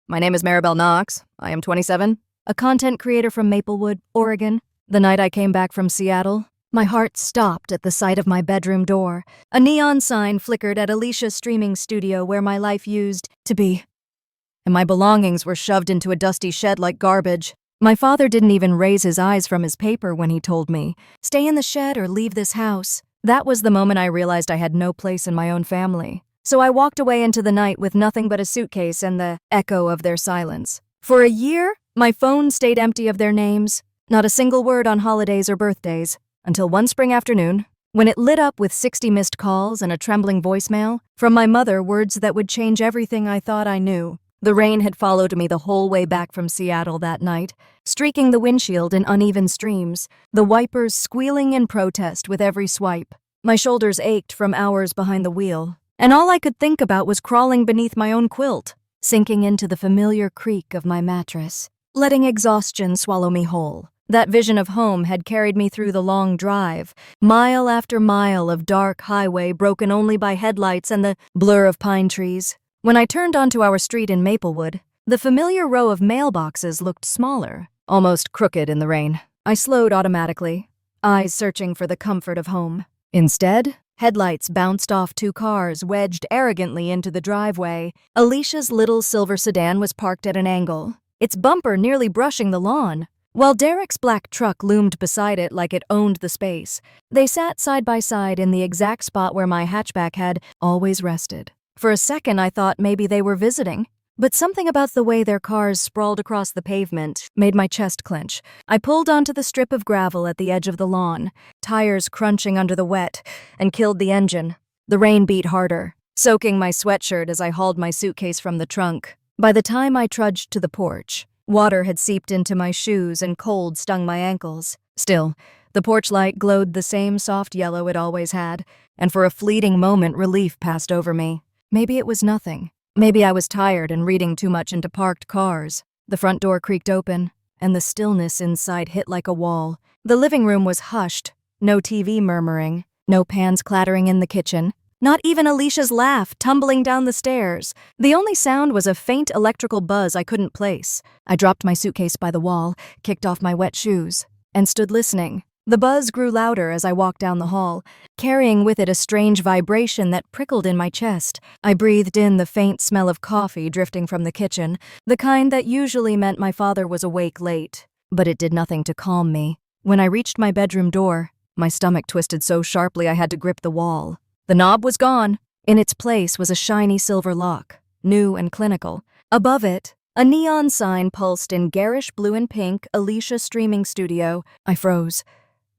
My name is Maribel Knox. I am 27, a content creator from Maplewood, Oregon. The night I came back from Seattle, my heart stopped at the sight of my bedroom door. A neon sign flickered at Alicia's streaming studio where my life used to be, and my belongings were shoved into a dusty shed like garbage. My father didn't even raise his eyes from his paper when he told me, "Stay in the shed or leave this house." That was the moment I realized I had no place in my own family. So I walked away into the night with nothing but a suitcase and the echo of their silence. For a year, my phone stayed empty of their names, not a single word on holidays or birthdays, until one spring afternoon, when it lit up with 60 missed calls and a trembling voicemail from my mother, words that would change everything I thought I knew. The rain had followed me the whole way back from Seattle that night, streaking the windshield in uneven streams, the wipers squealing in protest with every swipe. My shoulders ached from hours behind the wheel, and all I could think about was crawling beneath my own quilt, sinking into the familiar creak of my mattress, letting exhaustion swallow me whole. That vision of home had carried me through the long drive, mile after mile of dark highway broken only by headlights and the blur of pine trees. When I turned onto our street in Maplewood, the familiar row of mailboxes looked smaller, almost crooked in the rain. I slowed automatically, eyes searching for the comfort of home. Instead, headlights bounced off two cars wedged arrogantly into the driveway. Alicia's little silver sedan was parked at an angle, its bumper nearly brushing the lawn, while Derek's black truck loomed beside it like it owned the space. They sat side by side in the exact spot where my hatchback had always rested. For a second, I thought maybe they were visiting, but something about the way their cars sprawled across the pavement made my chest clench. I pulled onto the strip of gravel at the edge of the lawn, tires crunching under the wet, and killed the engine. The rain beat harder, soaking my sweatshirt as I hauled my suitcase from the trunk. By the time I trudged to the porch, water had seeped into my shoes and cold stung my ankles. Still, the porch light glowed the same soft yellow it always had, and for a fleeting moment relief passed over me. Maybe it was nothing. Maybe I was tired and reading too much into parked cars. The front door creaked open, and the stillness inside hit like a wall. The living room was hushed, no TV murmuring, no pans clattering in the kitchen, not even Alicia's laugh tumbling down the stairs. The only sound was a faint electrical buzz I couldn't place. I dropped my suitcase by the wall, kicked off my wet shoes, and stood listening. The buzz grew louder as I walked down the hall, carrying with it a strange vibration that prickled in my chest. I breathed in the faint smell of coffee drifting from the kitchen, the kind that usually meant my father was awake late. But it did nothing to calm me. When I reached my bedroom door, my stomach twisted so sharply I had to grip the wall. The knob was gone. In its place was a shiny silver lock, new and clinical. Above it, a neon sign pulsed in garish blue and pink, Alicia Streaming Studio. I froze,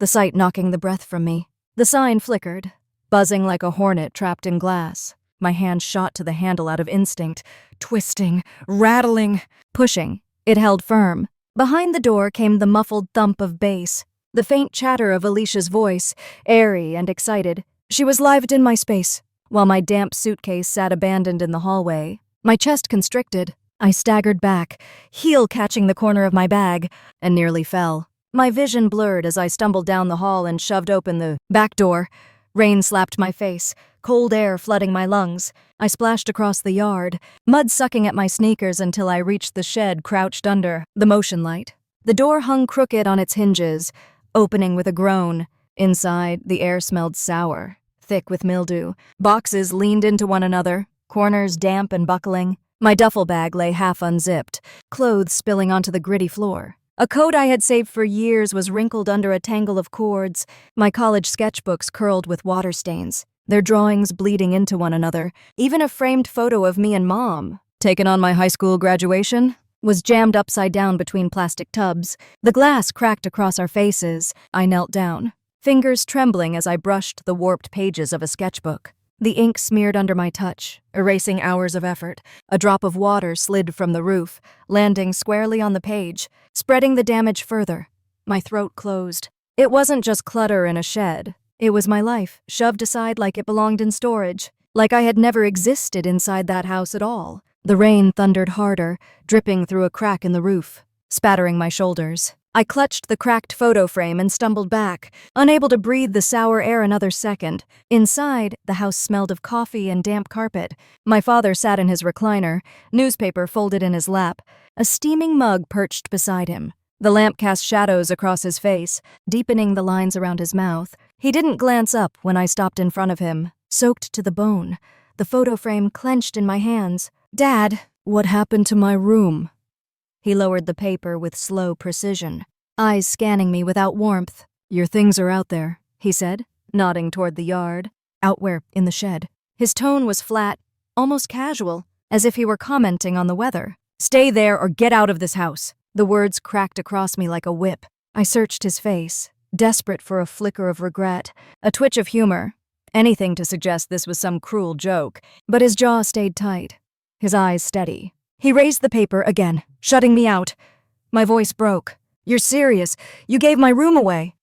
the sight knocking the breath from me. The sign flickered, buzzing like a hornet trapped in glass. My hand shot to the handle out of instinct, twisting, rattling, pushing. It held firm. Behind the door came the muffled thump of bass, the faint chatter of Alicia's voice, airy and excited. She was lived in my space, while my damp suitcase sat abandoned in the hallway. My chest constricted. I staggered back, heel catching the corner of my bag, and nearly fell. My vision blurred as I stumbled down the hall and shoved open the back door. Rain slapped my face, cold air flooding my lungs. I splashed across the yard, mud sucking at my sneakers until I reached the shed crouched under the motion light. The door hung crooked on its hinges, opening with a groan. Inside, the air smelled sour, thick with mildew. Boxes leaned into one another, corners damp and buckling. My duffel bag lay half unzipped, clothes spilling onto the gritty floor. A coat I had saved for years was wrinkled under a tangle of cords, my college sketchbooks curled with water stains, their drawings bleeding into one another. Even a framed photo of me and Mom, taken on my high school graduation, was jammed upside down between plastic tubs. The glass cracked across our faces. I knelt down, fingers trembling as I brushed the warped pages of a sketchbook. The ink smeared under my touch, erasing hours of effort. A drop of water slid from the roof, landing squarely on the page, spreading the damage further. My throat closed. It wasn't just clutter in a shed. It was my life, shoved aside like it belonged in storage, like I had never existed inside that house at all. The rain thundered harder, dripping through a crack in the roof, spattering my shoulders. I clutched the cracked photo frame and stumbled back, unable to breathe the sour air another second. Inside, the house smelled of coffee and damp carpet. My father sat in his recliner, newspaper folded in his lap, a steaming mug perched beside him. The lamp cast shadows across his face, deepening the lines around his mouth. He didn't glance up when I stopped in front of him, soaked to the bone, the photo frame clenched in my hands. "Dad, what happened to my room?" He lowered the paper with slow precision, eyes scanning me without warmth. "Your things are out there," he said, nodding toward the yard. "Out where? In the shed." His tone was flat, almost casual, as if he were commenting on the weather. "Stay there or get out of this house." The words cracked across me like a whip. I searched his face, desperate for a flicker of regret, a twitch of humor, anything to suggest this was some cruel joke, but his jaw stayed tight, his eyes steady. He raised the paper again, shutting me out. My voice broke. "You're serious? You gave my room away?"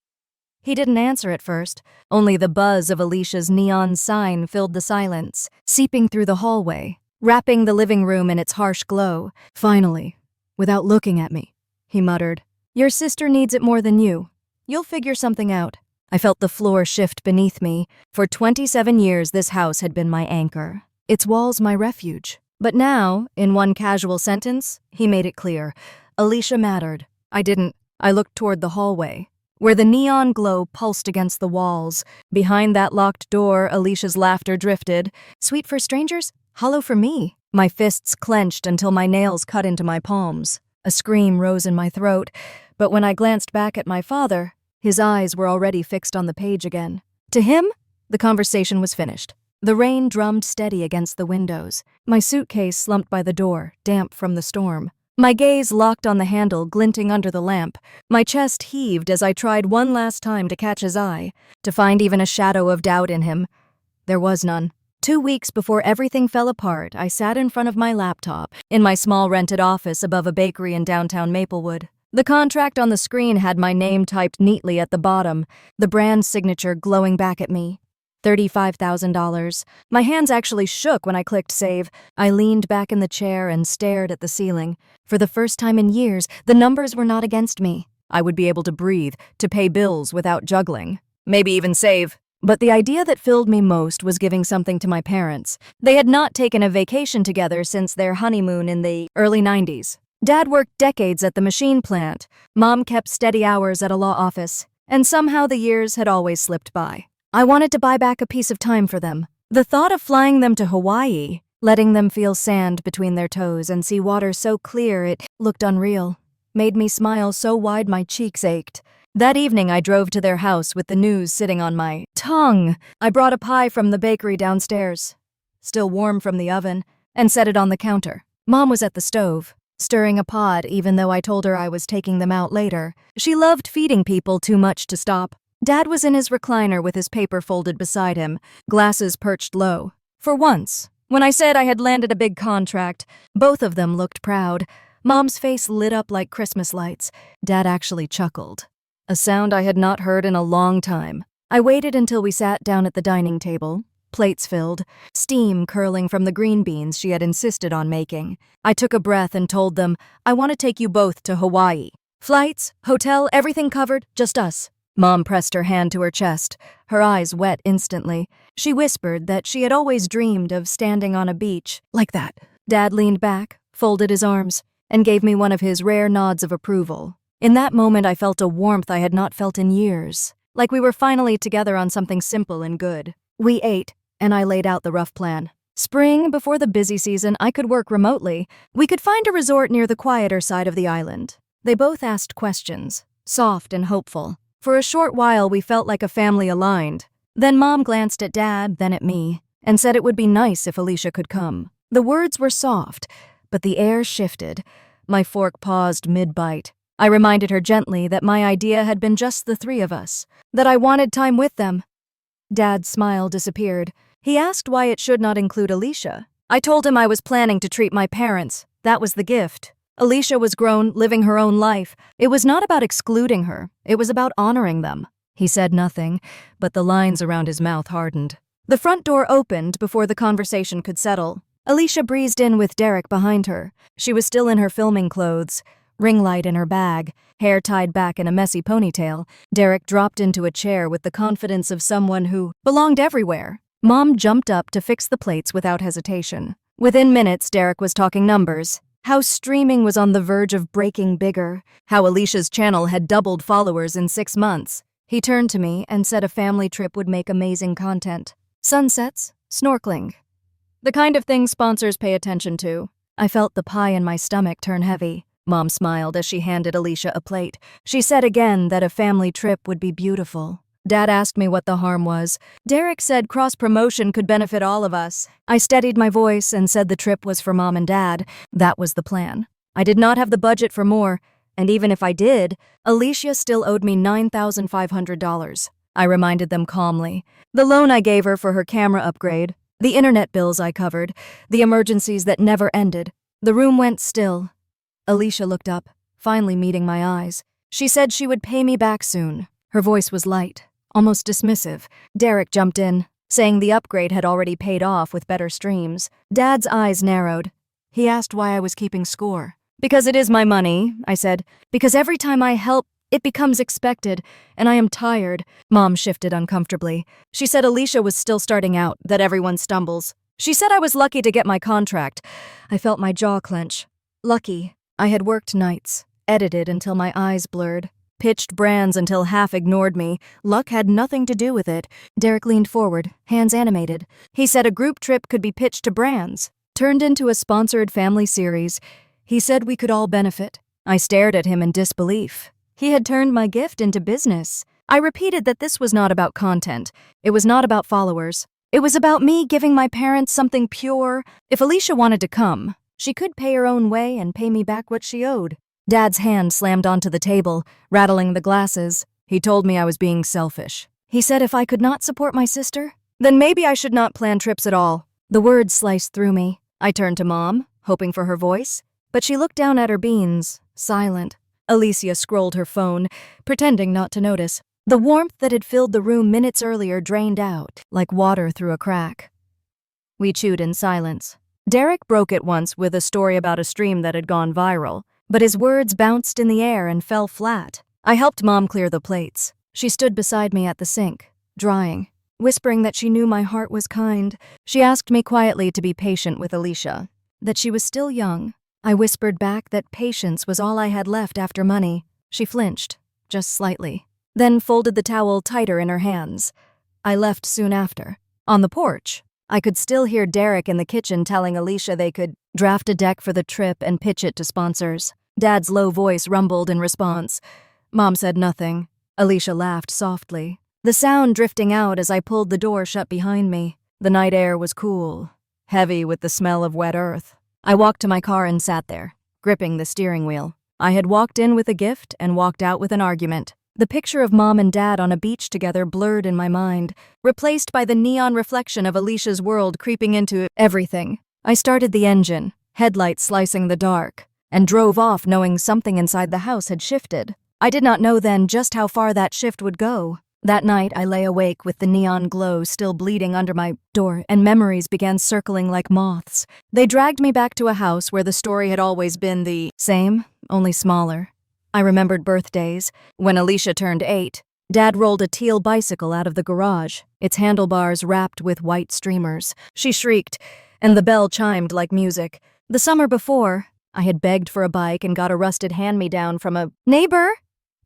He didn't answer at first. Only the buzz of Alicia's neon sign filled the silence, seeping through the hallway, wrapping the living room in its harsh glow. "Finally, without looking at me," he muttered. "Your sister needs it more than you. You'll figure something out." I felt the floor shift beneath me. For 27 years, this house had been my anchor, its walls my refuge. But now, in one casual sentence, he made it clear. Alicia mattered. I didn't. I looked toward the hallway, where the neon glow pulsed against the walls. Behind that locked door, Alicia's laughter drifted. Sweet for strangers, hollow for me. My fists clenched until my nails cut into my palms. A scream rose in my throat, but when I glanced back at my father, his eyes were already fixed on the page again. To him, the conversation was finished. The rain drummed steady against the windows. My suitcase slumped by the door, damp from the storm. My gaze locked on the handle glinting under the lamp. My chest heaved as I tried one last time to catch his eye, to find even a shadow of doubt in him. There was none. 2 weeks before everything fell apart, I sat in front of my laptop, in my small rented office above a bakery in downtown Maplewood. The contract on the screen had my name typed neatly at the bottom, the brand signature glowing back at me. $35,000. My hands actually shook when I clicked save. I leaned back in the chair and stared at the ceiling. For the first time in years, the numbers were not against me. I would be able to breathe, to pay bills without juggling. Maybe even save. But the idea that filled me most was giving something to my parents. They had not taken a vacation together since their honeymoon in the early 90s. Dad worked decades at the machine plant. Mom kept steady hours at a law office. And somehow the years had always slipped by. I wanted to buy back a piece of time for them. The thought of flying them to Hawaii, letting them feel sand between their toes and see water so clear it looked unreal, made me smile so wide my cheeks ached. That evening I drove to their house with the news sitting on my tongue. I brought a pie from the bakery downstairs, still warm from the oven, and set it on the counter. Mom was at the stove, stirring a pot even though I told her I was taking them out later. She loved feeding people too much to stop. Dad was in his recliner with his paper folded beside him, glasses perched low. For once, when I said I had landed a big contract, both of them looked proud. Mom's face lit up like Christmas lights. Dad actually chuckled, a sound I had not heard in a long time. I waited until we sat down at the dining table, plates filled, steam curling from the green beans she had insisted on making. I took a breath and told them, "I want to take you both to Hawaii. Flights, hotel, everything covered, just us." Mom pressed her hand to her chest, her eyes wet instantly. She whispered that she had always dreamed of standing on a beach like that. Dad leaned back, folded his arms, and gave me one of his rare nods of approval. In that moment I felt a warmth I had not felt in years, like we were finally together on something simple and good. We ate, and I laid out the rough plan. Spring, before the busy season, I could work remotely. We could find a resort near the quieter side of the island. They both asked questions, soft and hopeful. For a short while, we felt like a family aligned. Then Mom glanced at Dad, then at me, and said it would be nice if Alicia could come. The words were soft, but the air shifted. My fork paused mid-bite. I reminded her gently that my idea had been just the three of us, that I wanted time with them. Dad's smile disappeared. He asked why it should not include Alicia. I told him I was planning to treat my parents. That was the gift. Alicia was grown, living her own life. It was not about excluding her. It was about honoring them. He said nothing, but the lines around his mouth hardened. The front door opened before the conversation could settle. Alicia breezed in with Derek behind her. She was still in her filming clothes, ring light in her bag, hair tied back in a messy ponytail. Derek dropped into a chair with the confidence of someone who belonged everywhere. Mom jumped up to fix the plates without hesitation. Within minutes, Derek was talking numbers. How streaming was on the verge of breaking bigger. How Alicia's channel had doubled followers in 6 months. He turned to me and said a family trip would make amazing content. Sunsets, snorkeling. The kind of things sponsors pay attention to. I felt the pie in my stomach turn heavy. Mom smiled as she handed Alicia a plate. She said again that a family trip would be beautiful. Dad asked me what the harm was. Derek said cross-promotion could benefit all of us. I steadied my voice and said the trip was for Mom and Dad. That was the plan. I did not have the budget for more, and even if I did, Alicia still owed me $9,500. I reminded them calmly. The loan I gave her for her camera upgrade, the internet bills I covered, the emergencies that never ended. The room went still. Alicia looked up, finally meeting my eyes. She said she would pay me back soon. Her voice was light, almost dismissive. Derek jumped in, saying the upgrade had already paid off with better streams. Dad's eyes narrowed. He asked why I was keeping score. Because it is my money, I said. Because every time I help, it becomes expected, and I am tired. Mom shifted uncomfortably. She said Alicia was still starting out, that everyone stumbles. She said I was lucky to get my contract. I felt my jaw clench. Lucky. I had worked nights, edited until my eyes blurred, pitched brands until half ignored me. Luck had nothing to do with it. Derek leaned forward, hands animated. He said a group trip could be pitched to brands, turned into a sponsored family series. He said we could all benefit. I stared at him in disbelief. He had turned my gift into business. I repeated that this was not about content. It was not about followers. It was about me giving my parents something pure. If Alicia wanted to come, she could pay her own way and pay me back what she owed. Dad's hand slammed onto the table, rattling the glasses. He told me I was being selfish. He said if I could not support my sister, then maybe I should not plan trips at all. The words sliced through me. I turned to Mom, hoping for her voice, but she looked down at her beans, silent. Alicia scrolled her phone, pretending not to notice. The warmth that had filled the room minutes earlier drained out, like water through a crack. We chewed in silence. Derek broke it once with a story about a stream that had gone viral, but his words bounced in the air and fell flat. I helped Mom clear the plates. She stood beside me at the sink, drying, whispering that she knew my heart was kind. She asked me quietly to be patient with Alicia, that she was still young. I whispered back that patience was all I had left after money. She flinched, just slightly, then folded the towel tighter in her hands. I left soon after. On the porch, I could still hear Derek in the kitchen telling Alicia they could draft a deck for the trip and pitch it to sponsors. Dad's low voice rumbled in response. Mom said nothing. Alicia laughed softly, the sound drifting out as I pulled the door shut behind me. The night air was cool, heavy with the smell of wet earth. I walked to my car and sat there, gripping the steering wheel. I had walked in with a gift and walked out with an argument. The picture of Mom and Dad on a beach together blurred in my mind, replaced by the neon reflection of Alicia's world creeping into everything. I started the engine, headlights slicing the dark, and drove off knowing something inside the house had shifted. I did not know then just how far that shift would go. That night, I lay awake with the neon glow still bleeding under my door, and memories began circling like moths. They dragged me back to a house where the story had always been the same, only smaller. I remembered birthdays. When Alicia turned 8, Dad rolled a teal bicycle out of the garage, its handlebars wrapped with white streamers. She shrieked, and the bell chimed like music. The summer before, I had begged for a bike and got a rusted hand-me-down from a neighbor.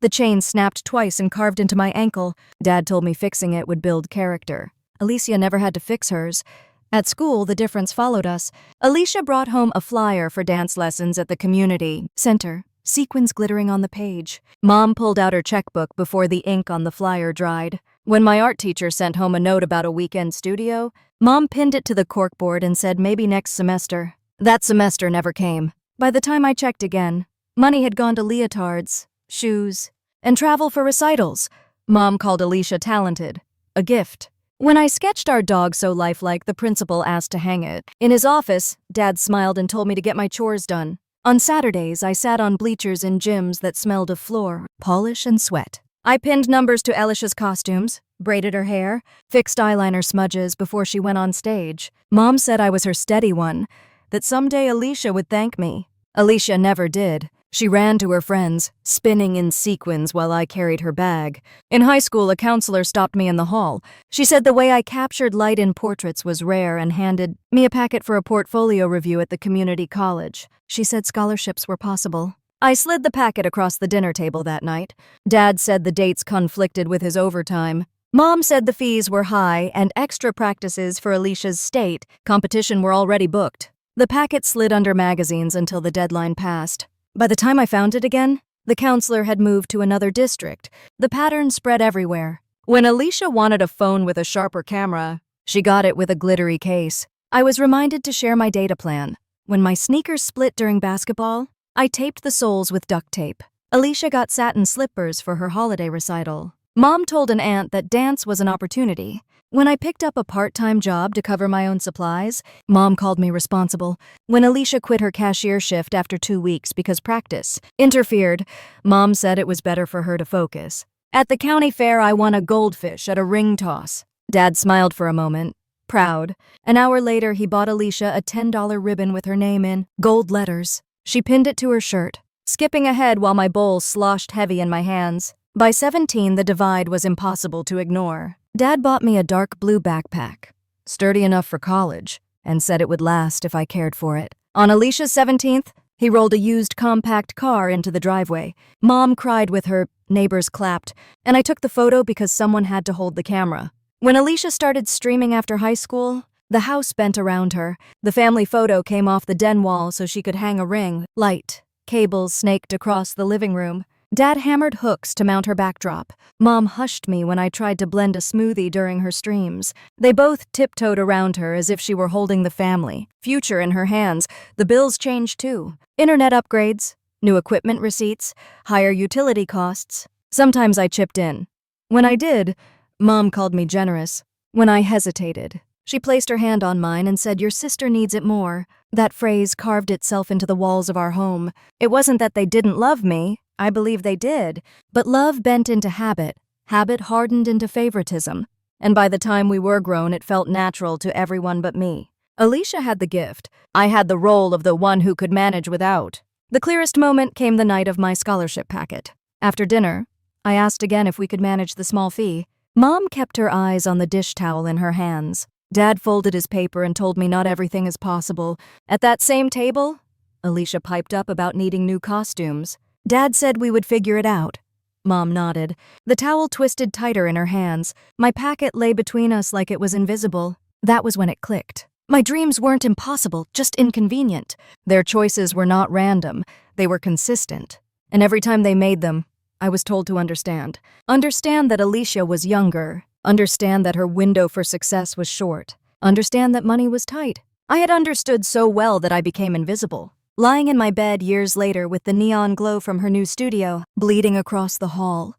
The chain snapped twice and carved into my ankle. Dad told me fixing it would build character. Alicia never had to fix hers. At school, the difference followed us. Alicia brought home a flyer for dance lessons at the community center, sequins glittering on the page. Mom pulled out her checkbook before the ink on the flyer dried. When my art teacher sent home a note about a weekend studio, Mom pinned it to the corkboard and said maybe next semester. That semester never came. By the time I checked again, money had gone to leotards, shoes, and travel for recitals. Mom called Alicia talented, a gift. When I sketched our dog so lifelike, the principal asked to hang it. In his office, Dad smiled and told me to get my chores done. On Saturdays, I sat on bleachers in gyms that smelled of floor, polish, and sweat. I pinned numbers to Alicia's costumes, braided her hair, fixed eyeliner smudges before she went on stage. Mom said I was her steady one, that someday Alicia would thank me. Alicia never did. She ran to her friends, spinning in sequins while I carried her bag. In high school, a counselor stopped me in the hall. She said the way I captured light in portraits was rare and handed me a packet for a portfolio review at the community college. She said scholarships were possible. I slid the packet across the dinner table that night. Dad said the dates conflicted with his overtime. Mom said the fees were high and extra practices for Alicia's state competition were already booked. The packet slid under magazines until the deadline passed. By the time I found it again, the counselor had moved to another district. The pattern spread everywhere. When Alicia wanted a phone with a sharper camera, she got it with a glittery case. I was reminded to share my data plan. When my sneakers split during basketball, I taped the soles with duct tape. Alicia got satin slippers for her holiday recital. Mom told an aunt that dance was an opportunity. When I picked up a part-time job to cover my own supplies, Mom called me responsible. When Alicia quit her cashier shift after 2 weeks because practice interfered, Mom said it was better for her to focus. At the county fair, I won a goldfish at a ring toss. Dad smiled for a moment, proud. An hour later, he bought Alicia a $10 ribbon with her name in gold letters. She pinned it to her shirt, skipping ahead while my bowl sloshed heavy in my hands. By 17, the divide was impossible to ignore. Dad bought me a dark blue backpack, sturdy enough for college, and said it would last if I cared for it. On Alicia's 17th, he rolled a used compact car into the driveway. Mom cried with her, neighbors clapped, and I took the photo because someone had to hold the camera. When Alicia started streaming after high school, the house bent around her. The family photo came off the den wall so she could hang a ring. Light cables snaked across the living room. Dad hammered hooks to mount her backdrop. Mom hushed me when I tried to blend a smoothie during her streams. They both tiptoed around her as if she were holding the family future in her hands. The bills changed too. Internet upgrades, new equipment receipts, higher utility costs. Sometimes I chipped in. When I did, Mom called me generous. When I hesitated, she placed her hand on mine and said, "Your sister needs it more." That phrase carved itself into the walls of our home. It wasn't that they didn't love me. I believe they did. But love bent into habit. Habit hardened into favoritism. And by the time we were grown, it felt natural to everyone but me. Alicia had the gift. I had the role of the one who could manage without. The clearest moment came the night of my scholarship packet. After dinner, I asked again if we could manage the small fee. Mom kept her eyes on the dish towel in her hands. Dad folded his paper and told me not everything is possible. At that same table, Alicia piped up about needing new costumes. Dad said we would figure it out. Mom nodded. The towel twisted tighter in her hands. My packet lay between us like it was invisible. That was when it clicked. My dreams weren't impossible, just inconvenient. Their choices were not random. They were consistent. And every time they made them, I was told to understand. Understand that Alicia was younger. Understand that her window for success was short. Understand that money was tight. I had understood so well that I became invisible. Lying in my bed years later with the neon glow from her new studio bleeding across the hall.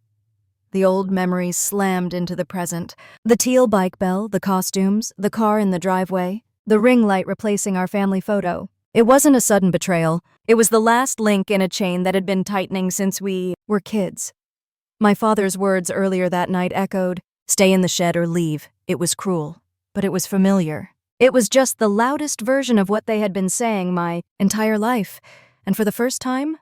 The old memories slammed into the present. The teal bike bell, the costumes, the car in the driveway, the ring light replacing our family photo. It wasn't a sudden betrayal. It was the last link in a chain that had been tightening since we were kids. My father's words earlier that night echoed, "Stay in the shed or leave." It was cruel, but it was familiar. It was just the loudest version of what they had been saying my entire life, and for the first time,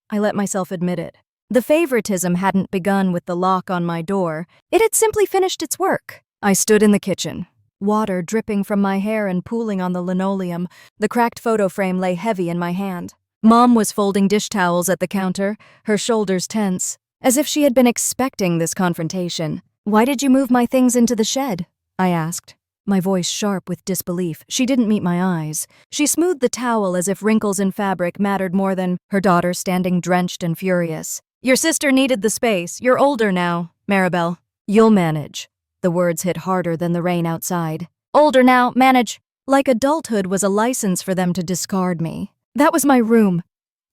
I let myself admit it. The favoritism hadn't begun with the lock on my door. It had simply finished its work. I stood in the kitchen, water dripping from my hair and pooling on the linoleum. The cracked photo frame lay heavy in my hand. Mom was folding dish towels at the counter, her shoulders tense, as if she had been expecting this confrontation. "Why did you move my things into the shed?" I asked, my voice sharp with disbelief. She didn't meet my eyes. She smoothed the towel as if wrinkles in fabric mattered more than her daughter standing drenched and furious. "Your sister needed the space. You're older now, Maribel. You'll manage." The words hit harder than the rain outside. "Older now, manage." Like adulthood was a license for them to discard me. "That was my room,"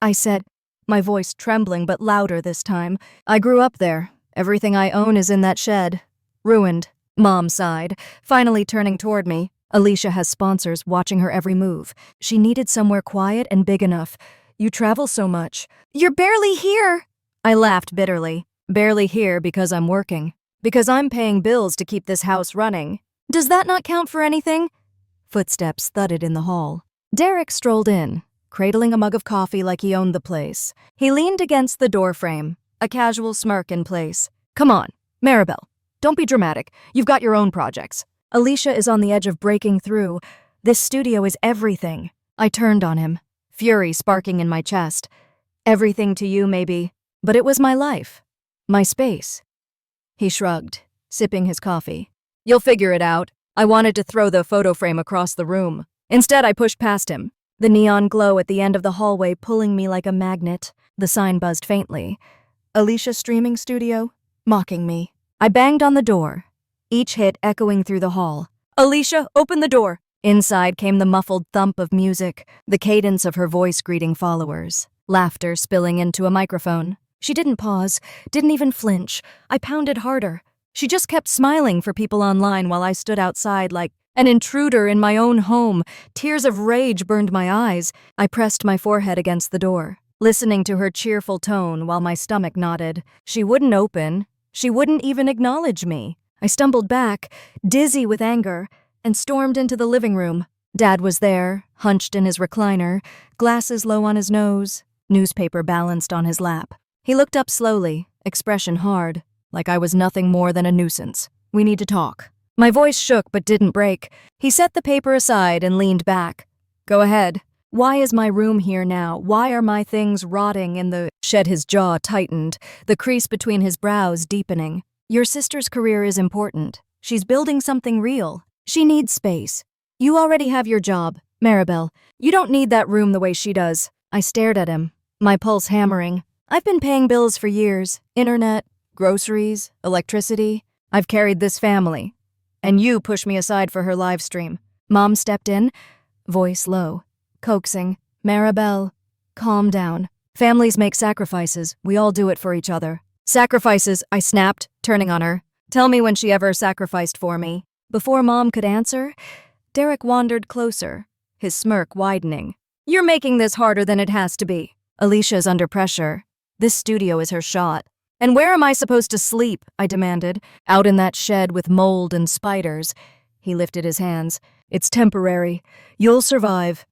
I said, my voice trembling but louder this time. "I grew up there. Everything I own is in that shed. Ruined." Mom sighed, finally turning toward me. "Alicia has sponsors watching her every move. She needed somewhere quiet and big enough. You travel so much." "You're barely here." I laughed bitterly. "Barely here because I'm working. Because I'm paying bills to keep this house running. Does that not count for anything?" Footsteps thudded in the hall. Derek strolled in, cradling a mug of coffee like he owned the place. He leaned against the doorframe, a casual smirk in place. Come on, Maribel. Don't be dramatic. You've got your own projects. Alicia is on the edge of breaking through. This studio is everything. I turned on him, fury sparking in my chest. Everything to you, maybe, but it was my life. My space. He shrugged, sipping his coffee. You'll figure it out. I wanted to throw the photo frame across the room. Instead, I pushed past him, the neon glow at the end of the hallway pulling me like a magnet. The sign buzzed faintly. Alicia Streaming Studio? Mocking me. I banged on the door, each hit echoing through the hall. Alicia, open the door! Inside came the muffled thump of music, the cadence of her voice greeting followers, laughter spilling into a microphone. She didn't pause, didn't even flinch. I pounded harder. She just kept smiling for people online while I stood outside like an intruder in my own home. Tears of rage burned my eyes. I pressed my forehead against the door, listening to her cheerful tone while my stomach knotted. She wouldn't open. She wouldn't even acknowledge me. I stumbled back, dizzy with anger, and stormed into the living room. Dad was there, hunched in his recliner, glasses low on his nose, newspaper balanced on his lap. He looked up slowly, expression hard, like I was nothing more than a nuisance. We need to talk. My voice shook but didn't break. He set the paper aside and leaned back. Go ahead. Why is my room here now? Why are my things rotting in the shed? His jaw tightened, the crease between his brows deepening. Your sister's career is important. She's building something real. She needs space. You already have your job, Maribel. You don't need that room the way she does. I stared at him, my pulse hammering. I've been paying bills for years. Internet, groceries, electricity. I've carried this family. And you pushed me aside for her live stream. Mom stepped in, voice low, coaxing. Maribel, calm down. Families make sacrifices. We all do it for each other. Sacrifices, I snapped, turning on her. Tell me when she ever sacrificed for me. Before Mom could answer, Derek wandered closer, his smirk widening. You're making this harder than it has to be. Alicia's under pressure. This studio is her shot. And where am I supposed to sleep? I demanded. Out in that shed with mold and spiders. He lifted his hands. It's temporary. You'll survive.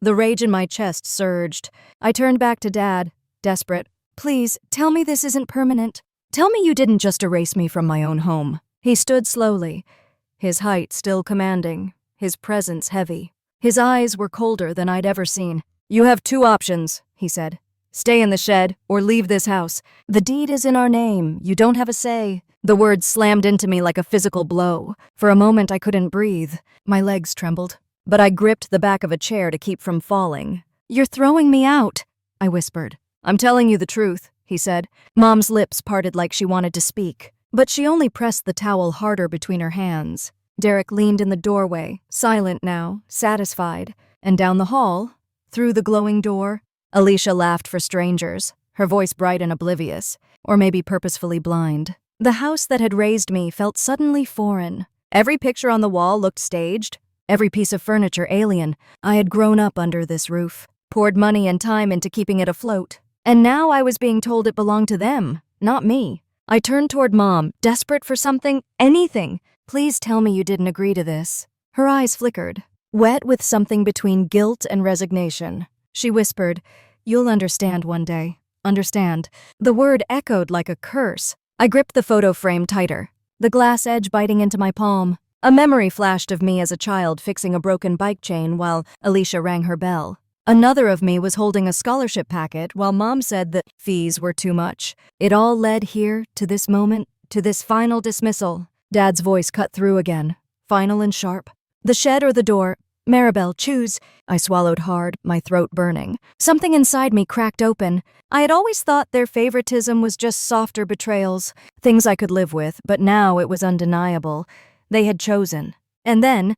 The rage in my chest surged. I turned back to Dad, desperate. Please, tell me this isn't permanent. Tell me you didn't just erase me from my own home. He stood slowly, his height still commanding, his presence heavy. His eyes were colder than I'd ever seen. You have two options, he said. Stay in the shed or leave this house. The deed is in our name. You don't have a say. The words slammed into me like a physical blow. For a moment I couldn't breathe. My legs trembled, but I gripped the back of a chair to keep from falling. You're throwing me out, I whispered. I'm telling you the truth, he said. Mom's lips parted like she wanted to speak, but she only pressed the towel harder between her hands. Derek leaned in the doorway, silent now, satisfied. And down the hall, through the glowing door, Alicia laughed for strangers, her voice bright and oblivious, or maybe purposefully blind. The house that had raised me felt suddenly foreign. Every picture on the wall looked staged, every piece of furniture alien. I had grown up under this roof, poured money and time into keeping it afloat. And now I was being told it belonged to them, not me. I turned toward Mom, desperate for something, anything. Please tell me you didn't agree to this. Her eyes flickered, wet with something between guilt and resignation. She whispered, You'll understand one day. Understand. The word echoed like a curse. I gripped the photo frame tighter, the glass edge biting into my palm. A memory flashed of me as a child fixing a broken bike chain while Alicia rang her bell. Another of me was holding a scholarship packet while Mom said that fees were too much. It all led here, to this moment, to this final dismissal. Dad's voice cut through again, final and sharp. The shed or the door? Maribel, choose. I swallowed hard, my throat burning. Something inside me cracked open. I had always thought their favoritism was just softer betrayals, things I could live with, but now it was undeniable. They had chosen. And then,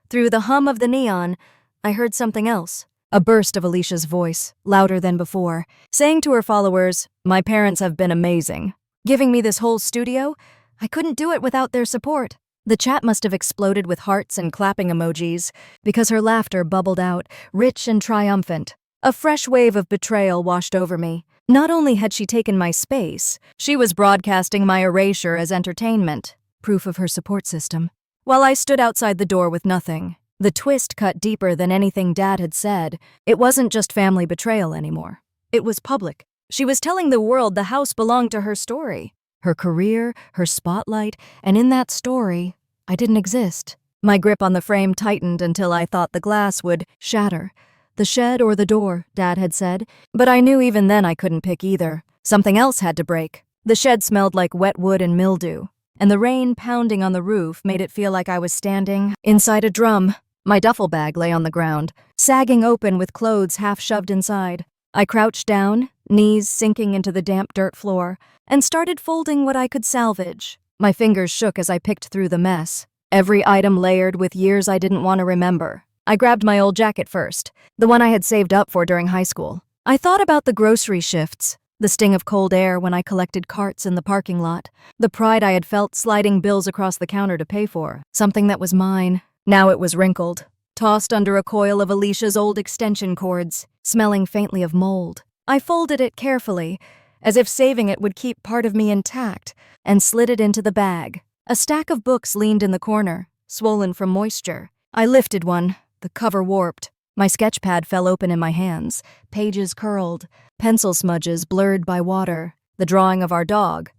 through the hum of the neon, I heard something else. A burst of Alicia's voice, louder than before, saying to her followers, My parents have been amazing. Giving me this whole studio? I couldn't do it without their support. The chat must have exploded with hearts and clapping emojis, because her laughter bubbled out, rich and triumphant. A fresh wave of betrayal washed over me. Not only had she taken my space, she was broadcasting my erasure as entertainment, proof of her support system. While I stood outside the door with nothing, The twist cut deeper than anything Dad had said. It wasn't just family betrayal anymore. It was public. She was telling the world the house belonged to her story, her career, her spotlight, and in that story, I didn't exist. My grip on the frame tightened until I thought the glass would shatter. The shed or the door, Dad had said, but I knew even then I couldn't pick either. Something else had to break. The shed smelled like wet wood and mildew, and the rain pounding on the roof made it feel like I was standing inside a drum. My duffel bag lay on the ground, sagging open with clothes half shoved inside. I crouched down, knees sinking into the damp dirt floor, and started folding what I could salvage. My fingers shook as I picked through the mess, every item layered with years I didn't want to remember. I grabbed my old jacket first, the one I had saved up for during high school. I thought about the grocery shifts, the sting of cold air when I collected carts in the parking lot, the pride I had felt sliding bills across the counter to pay for, something that was mine. Now it was wrinkled, tossed under a coil of Alicia's old extension cords, smelling faintly of mold. I folded it carefully, as if saving it would keep part of me intact, and slid it into the bag. A stack of books leaned in the corner, swollen from moisture. I lifted one, the cover warped. My sketch pad fell open in my hands, pages curled, pencil smudges blurred by water. The drawing of our dog,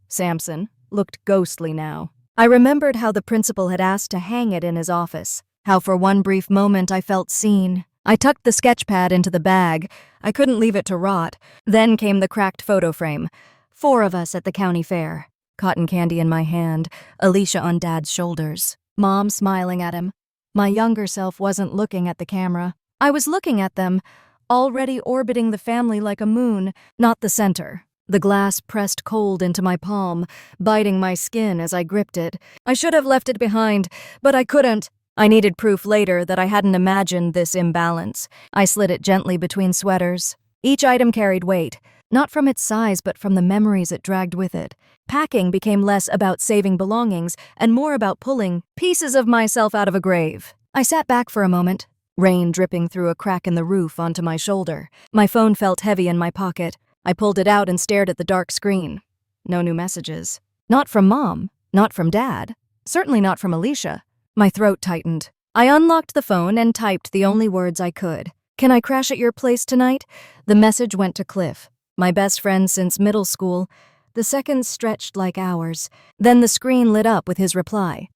Samson, looked ghostly now. I remembered how the principal had asked to hang it in his office, how for one brief moment I felt seen. I tucked the sketch pad into the bag. I couldn't leave it to rot. Then came the cracked photo frame. 4 of us at the county fair. Cotton candy in my hand, Alicia on Dad's shoulders, Mom smiling at him. My younger self wasn't looking at the camera. I was looking at them, already orbiting the family like a moon, not the center. The glass pressed cold into my palm, biting my skin as I gripped it. I should have left it behind, but I couldn't. I needed proof later that I hadn't imagined this imbalance. I slid it gently between sweaters. Each item carried weight, not from its size but from the memories it dragged with it. Packing became less about saving belongings and more about pulling pieces of myself out of a grave. I sat back for a moment, rain dripping through a crack in the roof onto my shoulder. My phone felt heavy in my pocket. I pulled it out and stared at the dark screen. No new messages. Not from Mom, not from Dad, certainly not from Alicia. My throat tightened. I unlocked the phone and typed the only words I could. "Can I crash at your place tonight?" The message went to Cliff, my best friend since middle school. The seconds stretched like hours. Then the screen lit up with his reply.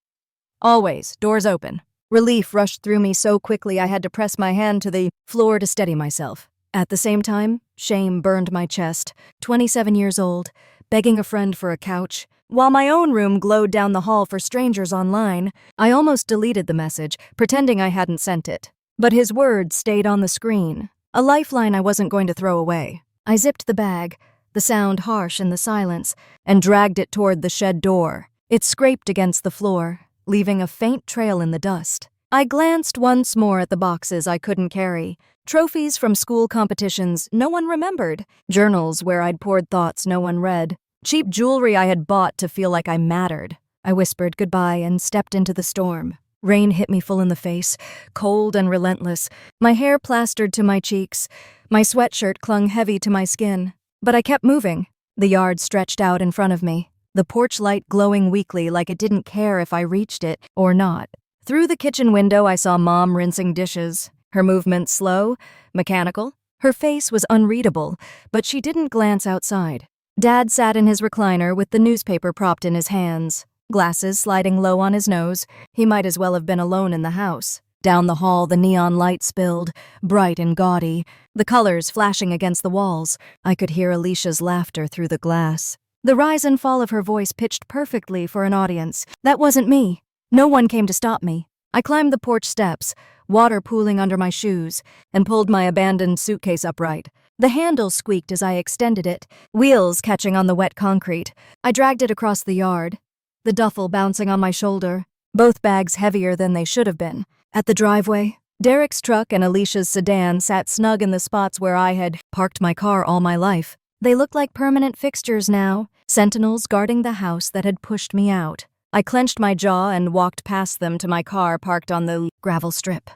"Always, doors open." Relief rushed through me so quickly I had to press my hand to the floor to steady myself. At the same time, shame burned my chest. 27 years old, begging a friend for a couch, while my own room glowed down the hall for strangers online. I almost deleted the message, pretending I hadn't sent it. But his words stayed on the screen, a lifeline I wasn't going to throw away. I zipped the bag, the sound harsh in the silence, and dragged it toward the shed door. It scraped against the floor, leaving a faint trail in the dust. I glanced once more at the boxes I couldn't carry. Trophies from school competitions no one remembered. Journals where I'd poured thoughts no one read. Cheap jewelry I had bought to feel like I mattered. I whispered goodbye and stepped into the storm. Rain hit me full in the face, cold and relentless. My hair plastered to my cheeks. My sweatshirt clung heavy to my skin. But I kept moving. The yard stretched out in front of me, the porch light glowing weakly like it didn't care if I reached it or not. Through the kitchen window I saw Mom rinsing dishes. Her movements slow, mechanical. Her face was unreadable, but she didn't glance outside. Dad sat in his recliner with the newspaper propped in his hands, glasses sliding low on his nose. He might as well have been alone in the house. Down the hall the neon light spilled, bright and gaudy, the colors flashing against the walls. I could hear Alicia's laughter through the glass. The rise and fall of her voice pitched perfectly for an audience. That wasn't me. No one came to stop me. I climbed the porch steps, water pooling under my shoes, and pulled my abandoned suitcase upright. The handle squeaked as I extended it, wheels catching on the wet concrete. I dragged it across the yard, the duffel bouncing on my shoulder, both bags heavier than they should have been. At the driveway, Derek's truck and Alicia's sedan sat snug in the spots where I had parked my car all my life. They looked like permanent fixtures now, sentinels guarding the house that had pushed me out. I clenched my jaw and walked past them to my car parked on the gravel strip.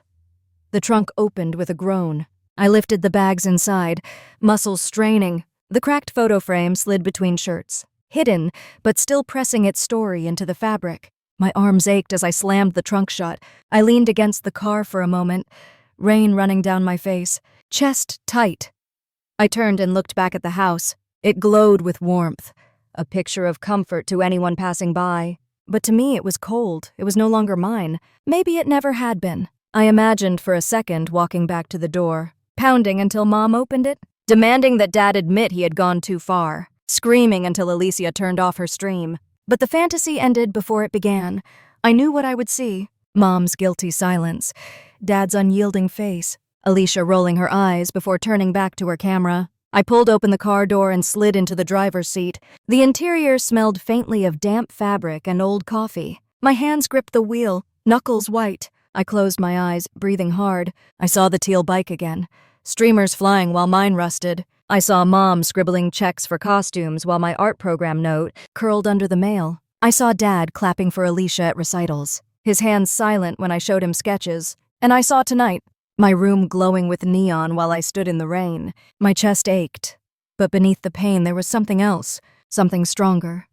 The trunk opened with a groan. I lifted the bags inside, muscles straining. The cracked photo frame slid between shirts, hidden, but still pressing its story into the fabric. My arms ached as I slammed the trunk shut. I leaned against the car for a moment, rain running down my face, chest tight. I turned and looked back at the house. It glowed with warmth, a picture of comfort to anyone passing by. But to me it was cold. It was no longer mine. Maybe it never had been. I imagined for a second walking back to the door, pounding until Mom opened it, demanding that Dad admit he had gone too far, screaming until Alicia turned off her stream. But the fantasy ended before it began. I knew what I would see. Mom's guilty silence, Dad's unyielding face, Alicia rolling her eyes before turning back to her camera. I pulled open the car door and slid into the driver's seat. The interior smelled faintly of damp fabric and old coffee. My hands gripped the wheel, knuckles white. I closed my eyes, breathing hard. I saw the teal bike again, streamers flying while mine rusted. I saw Mom scribbling checks for costumes while my art program note curled under the mail. I saw Dad clapping for Alicia at recitals, his hands silent when I showed him sketches. And I saw tonight, my room glowing with neon while I stood in the rain. My chest ached, but beneath the pain there was something else, something stronger.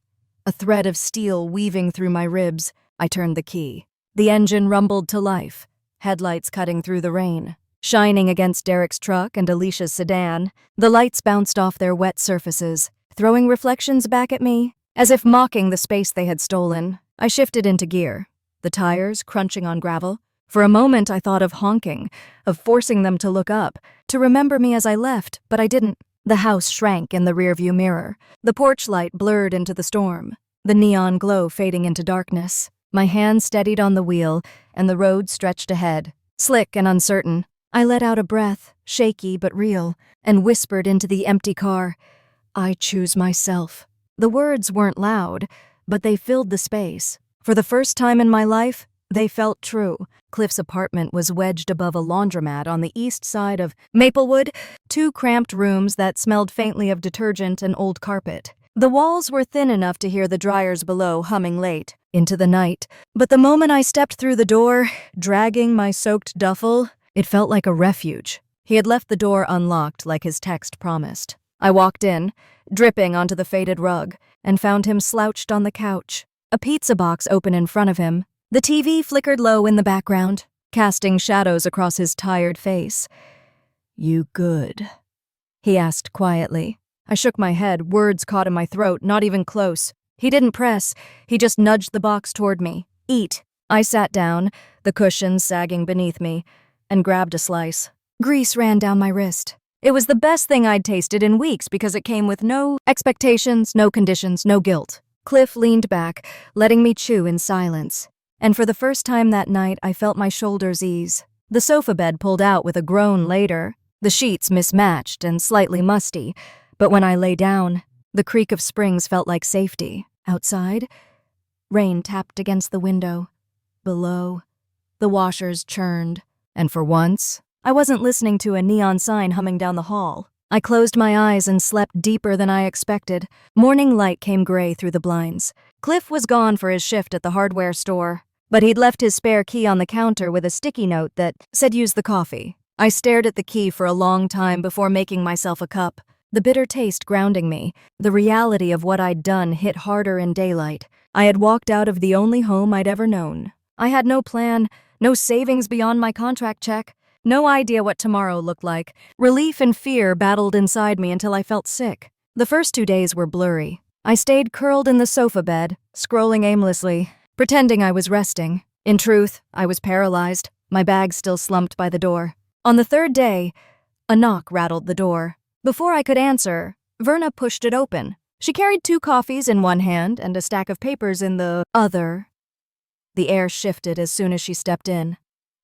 A thread of steel weaving through my ribs. I turned the key. The engine rumbled to life, headlights cutting through the rain, shining against Derek's truck and Alicia's sedan. The lights bounced off their wet surfaces, throwing reflections back at me, as if mocking the space they had stolen. I shifted into gear, the tires crunching on gravel. For a moment I thought of honking, of forcing them to look up, to remember me as I left, but I didn't. The house shrank in the rearview mirror. The porch light blurred into the storm, the neon glow fading into darkness. My hand steadied on the wheel, and the road stretched ahead, slick and uncertain. I let out a breath, shaky but real, and whispered into the empty car, "I choose myself." The words weren't loud, but they filled the space. For the first time in my life, they felt true. Cliff's apartment was wedged above a laundromat on the east side of Maplewood, 2 cramped rooms that smelled faintly of detergent and old carpet. The walls were thin enough to hear the dryers below humming late into the night. But the moment I stepped through the door, dragging my soaked duffel, it felt like a refuge. He had left the door unlocked like his text promised. I walked in, dripping onto the faded rug, and found him slouched on the couch, a pizza box open in front of him. The TV flickered low in the background, casting shadows across his tired face. "You good?" he asked quietly. I shook my head, words caught in my throat, not even close. He didn't press, he just nudged the box toward me. "Eat." I sat down, the cushions sagging beneath me, and grabbed a slice. Grease ran down my wrist. It was the best thing I'd tasted in weeks because it came with no expectations, no conditions, no guilt. Cliff leaned back, letting me chew in silence. And for the first time that night, I felt my shoulders ease. The sofa bed pulled out with a groan later, the sheets mismatched and slightly musty, but when I lay down, the creak of springs felt like safety. Outside, rain tapped against the window. Below, the washers churned, and for once, I wasn't listening to a neon sign humming down the hall. I closed my eyes and slept deeper than I expected. Morning light came gray through the blinds. Cliff was gone for his shift at the hardware store, but he'd left his spare key on the counter with a sticky note that said use the coffee. I stared at the key for a long time before making myself a cup. The bitter taste grounding me, the reality of what I'd done hit harder in daylight. I had walked out of the only home I'd ever known. I had no plan, no savings beyond my contract check, no idea what tomorrow looked like. Relief and fear battled inside me until I felt sick. The first 2 days were blurry. I stayed curled in the sofa bed, scrolling aimlessly, pretending I was resting. In truth, I was paralyzed, my bag still slumped by the door. On the 3rd day, a knock rattled the door. Before I could answer, Verna pushed it open. She carried 2 coffees in one hand and a stack of papers in the other. The air shifted as soon as she stepped in,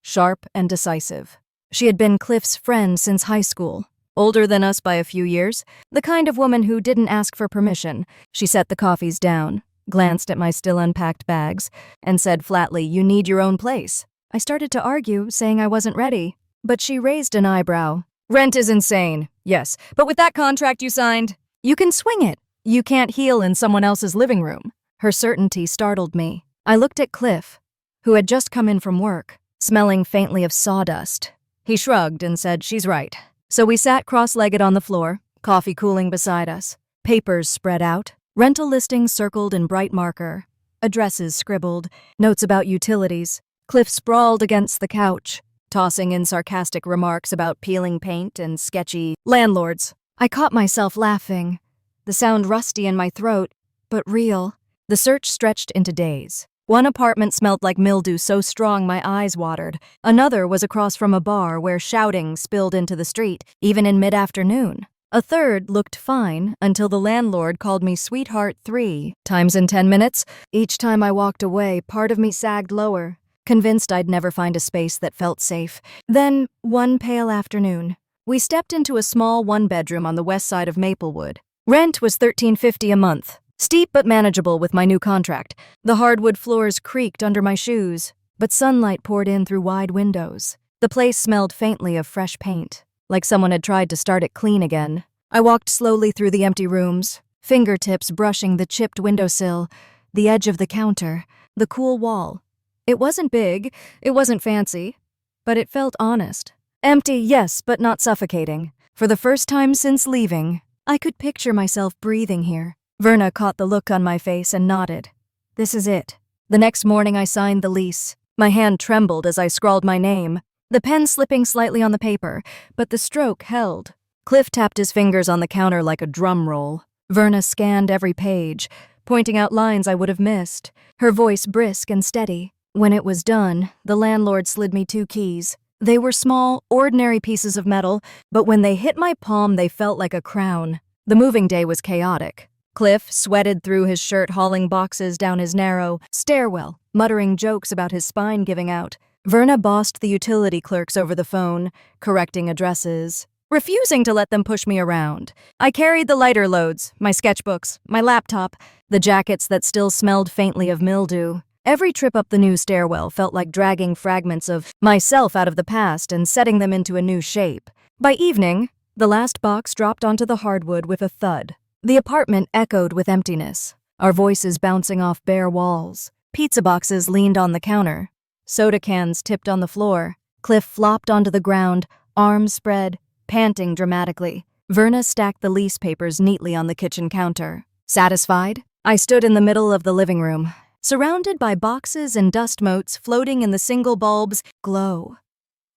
sharp and decisive. She had been Cliff's friend since high school, older than us by a few years, the kind of woman who didn't ask for permission. She set the coffees down, glanced at my still unpacked bags, and said flatly, "You need your own place." I started to argue, saying I wasn't ready, but she raised an eyebrow. "Rent is insane. Yes, but with that contract you signed, you can swing it. You can't heal in someone else's living room." Her certainty startled me. I looked at Cliff, who had just come in from work, smelling faintly of sawdust. He shrugged and said, "She's right." So we sat cross-legged on the floor, coffee cooling beside us, papers spread out, rental listings circled in bright marker. addresses scribbled, notes about utilities. Cliff sprawled against the couch, tossing in sarcastic remarks about peeling paint and sketchy landlords. I caught myself laughing, the sound rusty in my throat, but real. The search stretched into days. One apartment smelled like mildew so strong my eyes watered. Another was across from a bar where shouting spilled into the street, even in mid-afternoon. A third looked fine until the landlord called me Sweetheart 3 times in 10 minutes. Each time I walked away, part of me sagged lower, convinced I'd never find a space that felt safe. Then, one pale afternoon, we stepped into a small one-bedroom on the west side of Maplewood. Rent was $13.50 a month. Steep but manageable with my new contract. The hardwood floors creaked under my shoes, but sunlight poured in through wide windows. The place smelled faintly of fresh paint, like someone had tried to start it clean again. I walked slowly through the empty rooms, fingertips brushing the chipped windowsill, the edge of the counter, the cool wall. It wasn't big, it wasn't fancy, but it felt honest. Empty, yes, but not suffocating. For the first time since leaving, I could picture myself breathing here. Verna caught the look on my face and nodded. This is it. The next morning I signed the lease. My hand trembled as I scrawled my name, the pen slipping slightly on the paper, but the stroke held. Cliff tapped his fingers on the counter like a drum roll. Verna scanned every page, pointing out lines I would have missed, her voice brisk and steady. When it was done, the landlord slid me 2 keys. They were small, ordinary pieces of metal, but when they hit my palm, they felt like a crown. The moving day was chaotic. Cliff sweated through his shirt, hauling boxes down his narrow stairwell, muttering jokes about his spine giving out. Verna bossed the utility clerks over the phone, correcting addresses, refusing to let them push me around. I carried the lighter loads, my sketchbooks, my laptop, the jackets that still smelled faintly of mildew. Every trip up the new stairwell felt like dragging fragments of myself out of the past and setting them into a new shape. By evening, the last box dropped onto the hardwood with a thud. The apartment echoed with emptiness, our voices bouncing off bare walls. Pizza boxes leaned on the counter. Soda cans tipped on the floor. Cliff flopped onto the ground, arms spread, panting dramatically. Verna stacked the lease papers neatly on the kitchen counter. Satisfied? I stood in the middle of the living room, surrounded by boxes and dust motes floating in the single bulb's glow.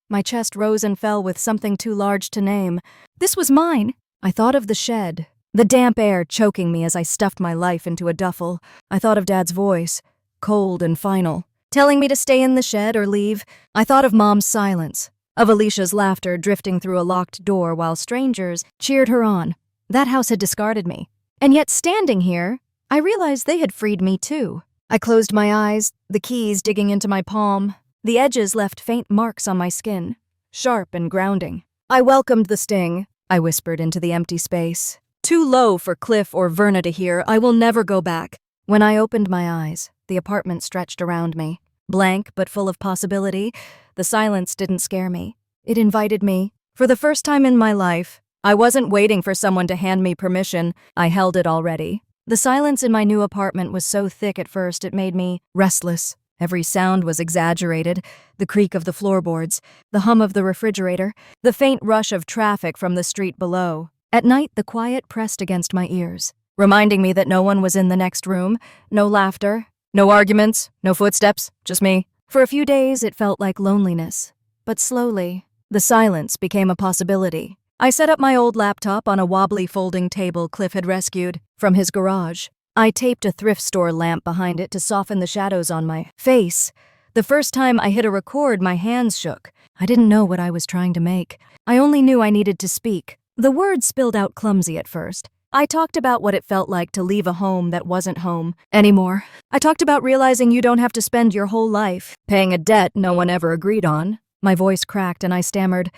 My chest rose and fell with something too large to name. This was mine. I thought of the shed, the damp air choking me as I stuffed my life into a duffel. I thought of Dad's voice, cold and final, telling me to stay in the shed or leave. I thought of Mom's silence, of Alicia's laughter drifting through a locked door while strangers cheered her on. That house had discarded me. And yet standing here, I realized they had freed me too. I closed my eyes, the keys digging into my palm. The edges left faint marks on my skin, sharp and grounding. I welcomed the sting, I whispered into the empty space. Too low for Cliff or Verna to hear, I will never go back. When I opened my eyes, the apartment stretched around me. Blank but full of possibility, the silence didn't scare me. It invited me. For the first time in my life, I wasn't waiting for someone to hand me permission. I held it already. The silence in my new apartment was so thick at first it made me restless. Every sound was exaggerated, the creak of the floorboards, the hum of the refrigerator, the faint rush of traffic from the street below. At night, the quiet pressed against my ears, reminding me that no one was in the next room, no laughter, no arguments, no footsteps, just me. For a few days, it felt like loneliness. But slowly, the silence became a possibility. I set up my old laptop on a wobbly folding table Cliff had rescued from his garage. I taped a thrift store lamp behind it to soften the shadows on my face. The first time I hit a record, my hands shook. I didn't know what I was trying to make. I only knew I needed to speak. The words spilled out clumsy at first. I talked about what it felt like to leave a home that wasn't home anymore. I talked about realizing you don't have to spend your whole life paying a debt no one ever agreed on. My voice cracked and I stammered,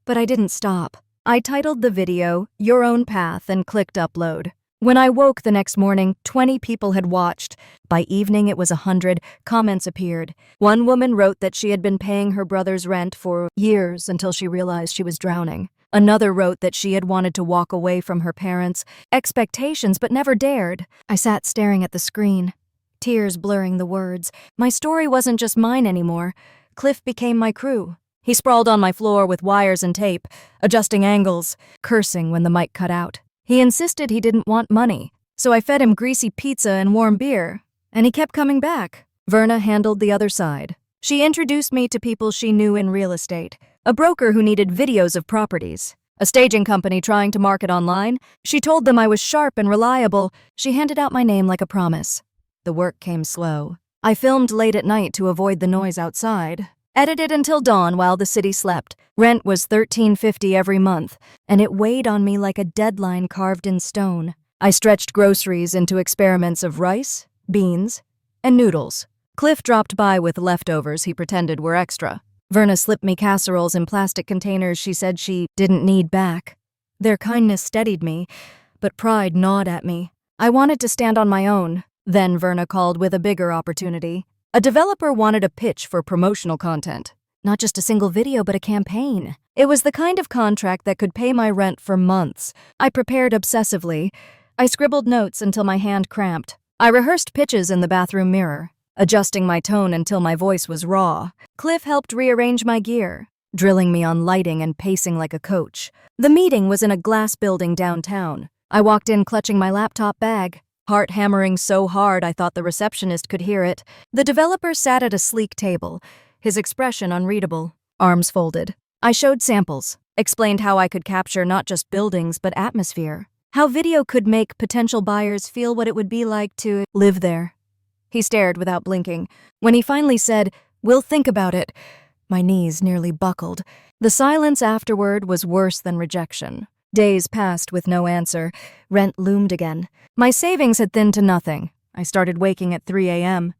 but I didn't stop. I titled the video, Your Own Path, and clicked upload. When I woke the next morning, 20 people had watched. By evening, it was 100. Comments appeared. One woman wrote that she had been paying her brother's rent for years until she realized she was drowning. Another wrote that she had wanted to walk away from her parents' expectations but never dared. I sat staring at the screen, tears blurring the words. My story wasn't just mine anymore. Cliff became my crew. He sprawled on my floor with wires and tape, adjusting angles, cursing when the mic cut out. He insisted he didn't want money, so I fed him greasy pizza and warm beer. And he kept coming back. Verna handled the other side. She introduced me to people she knew in real estate, a broker who needed videos of properties, a staging company trying to market online. She told them I was sharp and reliable. She handed out my name like a promise. The work came slow. I filmed late at night to avoid the noise outside. Edited until dawn while the city slept. Rent was $13.50 every month, and it weighed on me like a deadline carved in stone. I stretched groceries into experiments of rice, beans, and noodles. Cliff dropped by with leftovers he pretended were extra. Verna slipped me casseroles in plastic containers she said she didn't need back. Their kindness steadied me, but pride gnawed at me. I wanted to stand on my own. Then Verna called with a bigger opportunity. A developer wanted a pitch for promotional content. Not just a single video, but a campaign. It was the kind of contract that could pay my rent for months. I prepared obsessively. I scribbled notes until my hand cramped. I rehearsed pitches in the bathroom mirror, adjusting my tone until my voice was raw. Cliff helped rearrange my gear, drilling me on lighting and pacing like a coach. The meeting was in a glass building downtown. I walked in clutching my laptop bag, heart hammering so hard I thought the receptionist could hear it. The developer sat at a sleek table, his expression unreadable, arms folded. I showed samples, explained how I could capture not just buildings but atmosphere, how video could make potential buyers feel what it would be like to live there. He stared without blinking. When he finally said, "We'll think about it," my knees nearly buckled. The silence afterward was worse than rejection. Days passed with no answer. Rent loomed again. My savings had thinned to nothing. I started waking at 3 a.m.,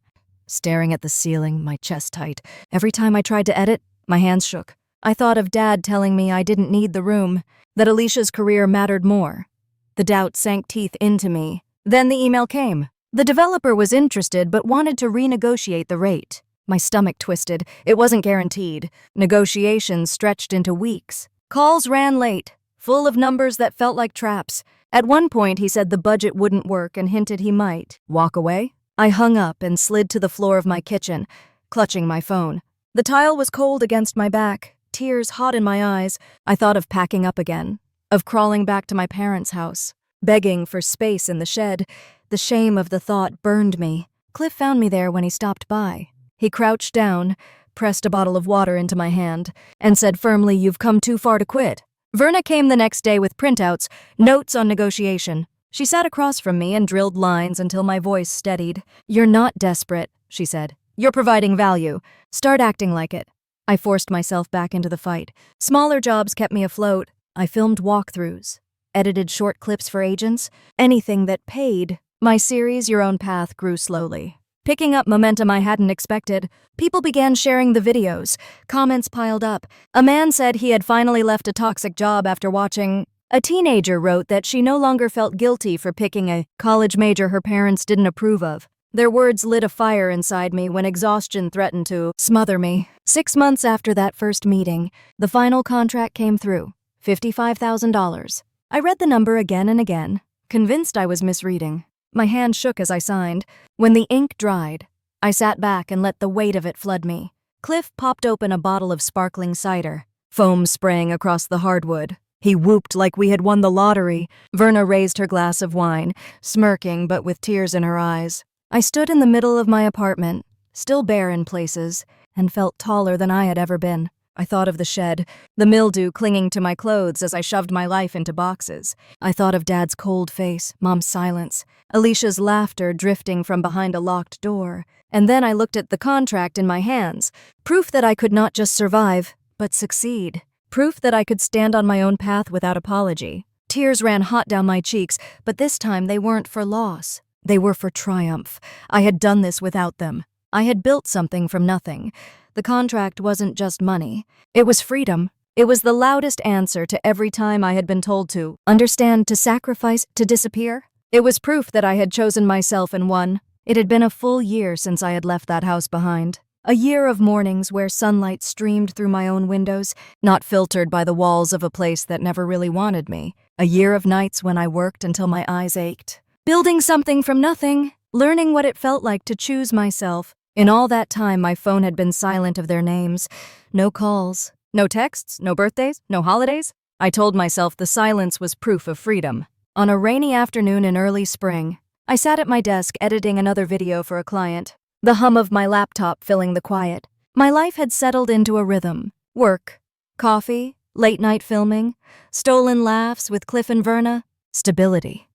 staring at the ceiling, my chest tight. Every time I tried to edit, my hands shook. I thought of Dad telling me I didn't need the room, that Alicia's career mattered more. The doubt sank teeth into me. Then the email came. The developer was interested but wanted to renegotiate the rate. My stomach twisted. It wasn't guaranteed. Negotiations stretched into weeks. Calls ran late, full of numbers that felt like traps. At one point, he said the budget wouldn't work and hinted he might walk away. I hung up and slid to the floor of my kitchen, clutching my phone. The tile was cold against my back, tears hot in my eyes. I thought of packing up again, of crawling back to my parents' house, begging for space in the shed. The shame of the thought burned me. Cliff found me there when he stopped by. He crouched down, pressed a bottle of water into my hand, and said firmly, "You've come too far to quit." Verna came the next day with printouts, notes on negotiation. She sat across from me and drilled lines until my voice steadied. "You're not desperate," she said. "You're providing value. Start acting like it." I forced myself back into the fight. Smaller jobs kept me afloat. I filmed walkthroughs, edited short clips for agents, anything that paid. My series, Your Own Path, grew slowly, picking up momentum I hadn't expected. People began sharing the videos. Comments piled up. A man said he had finally left a toxic job after watching. A teenager wrote that she no longer felt guilty for picking a college major her parents didn't approve of. Their words lit a fire inside me when exhaustion threatened to smother me. 6 months after that first meeting, the final contract came through. $55,000. I read the number again and again, convinced I was misreading. My hand shook as I signed. When the ink dried, I sat back and let the weight of it flood me. Cliff popped open a bottle of sparkling cider, foam spraying across the hardwood. He whooped like we had won the lottery. Verna raised her glass of wine, smirking but with tears in her eyes. I stood in the middle of my apartment, still bare in places, and felt taller than I had ever been. I thought of the shed, the mildew clinging to my clothes as I shoved my life into boxes. I thought of Dad's cold face, Mom's silence, Alicia's laughter drifting from behind a locked door. And then I looked at the contract in my hands, proof that I could not just survive, but succeed. Proof that I could stand on my own path without apology. Tears ran hot down my cheeks, but this time they weren't for loss. They were for triumph. I had done this without them. I had built something from nothing. The contract wasn't just money. It was freedom. It was the loudest answer to every time I had been told to understand, to sacrifice, to disappear. It was proof that I had chosen myself and won. It had been a full year since I had left that house behind. A year of mornings where sunlight streamed through my own windows, not filtered by the walls of a place that never really wanted me. A year of nights when I worked until my eyes ached. Building something from nothing, learning what it felt like to choose myself. In all that time, my phone had been silent of their names. No calls, no texts, no birthdays, no holidays. I told myself the silence was proof of freedom. On a rainy afternoon in early spring, I sat at my desk editing another video for a client, the hum of my laptop filling the quiet. My life had settled into a rhythm. Work, coffee, late-night filming, stolen laughs with Cliff and Verna, stability.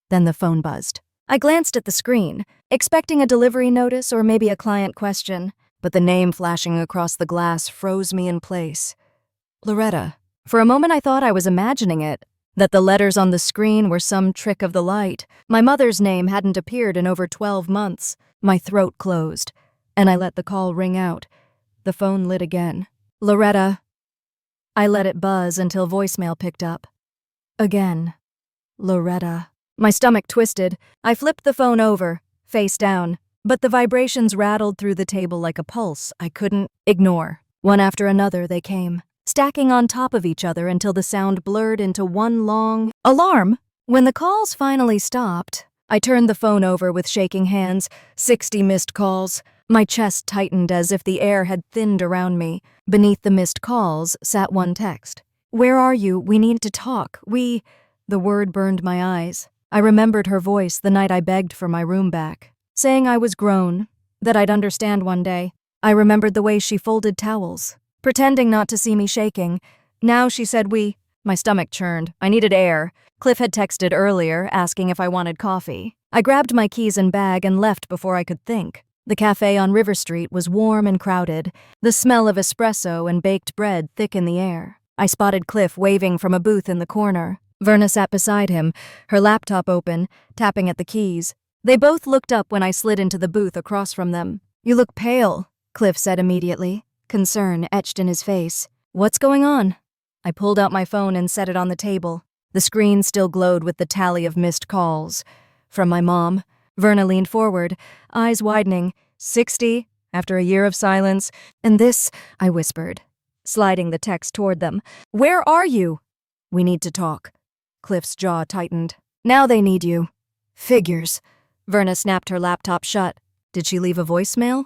Then the phone buzzed. I glanced at the screen, expecting a delivery notice or maybe a client question, but the name flashing across the glass froze me in place. Loretta. For a moment I thought I was imagining it, that the letters on the screen were some trick of the light. My mother's name hadn't appeared in over 12 months. My throat closed, and I let the call ring out. The phone lit again. Loretta. I let it buzz until voicemail picked up. Again. Loretta. My stomach twisted. I flipped the phone over, face down, but the vibrations rattled through the table like a pulse I couldn't ignore. One after another they came, stacking on top of each other until the sound blurred into one long alarm. When the calls finally stopped, I turned the phone over with shaking hands. 60 missed calls. My chest tightened as if the air had thinned around me. Beneath the missed calls sat one text. "Where are you? We need to talk. The word burned my eyes. I remembered her voice the night I begged for my room back, saying I was grown, that I'd understand one day. I remembered the way she folded towels, pretending not to see me shaking. Now she said we. My stomach churned. I needed air. Cliff had texted earlier, asking if I wanted coffee. I grabbed my keys and bag and left before I could think. The cafe on River Street was warm and crowded, the smell of espresso and baked bread thick in the air. I spotted Cliff waving from a booth in the corner. Verna sat beside him, her laptop open, tapping at the keys. They both looked up when I slid into the booth across from them. "You look pale," Cliff said immediately, concern etched in his face. "What's going on?" I pulled out my phone and set it on the table. The screen still glowed with the tally of missed calls. From my mom. Verna leaned forward, eyes widening. 60, after a year of silence. "And this," I whispered, sliding the text toward them. "Where are you?" "We need to talk." Cliff's jaw tightened. "Now they need you." "Figures." Verna snapped her laptop shut. "Did she leave a voicemail?"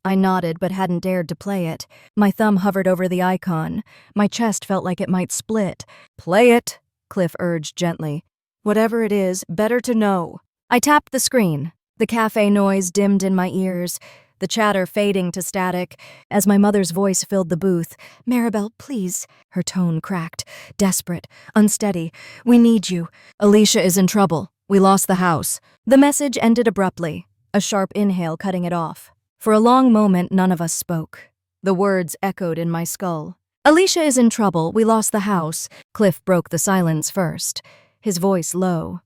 I nodded but hadn't dared to play it. My thumb hovered over the icon. My chest felt like it might split. "Play it," Cliff urged gently. "Whatever it is, better to know." I tapped the screen. The cafe noise dimmed in my ears, the chatter fading to static. As my mother's voice filled the booth, "Maribel, please." Her tone cracked, desperate, unsteady. "We need you. Alicia is in trouble. We lost the house." The message ended abruptly, a sharp inhale cutting it off. For a long moment, none of us spoke. The words echoed in my skull. "Alicia is in trouble. We lost the house." Cliff broke the silence first, his voice low.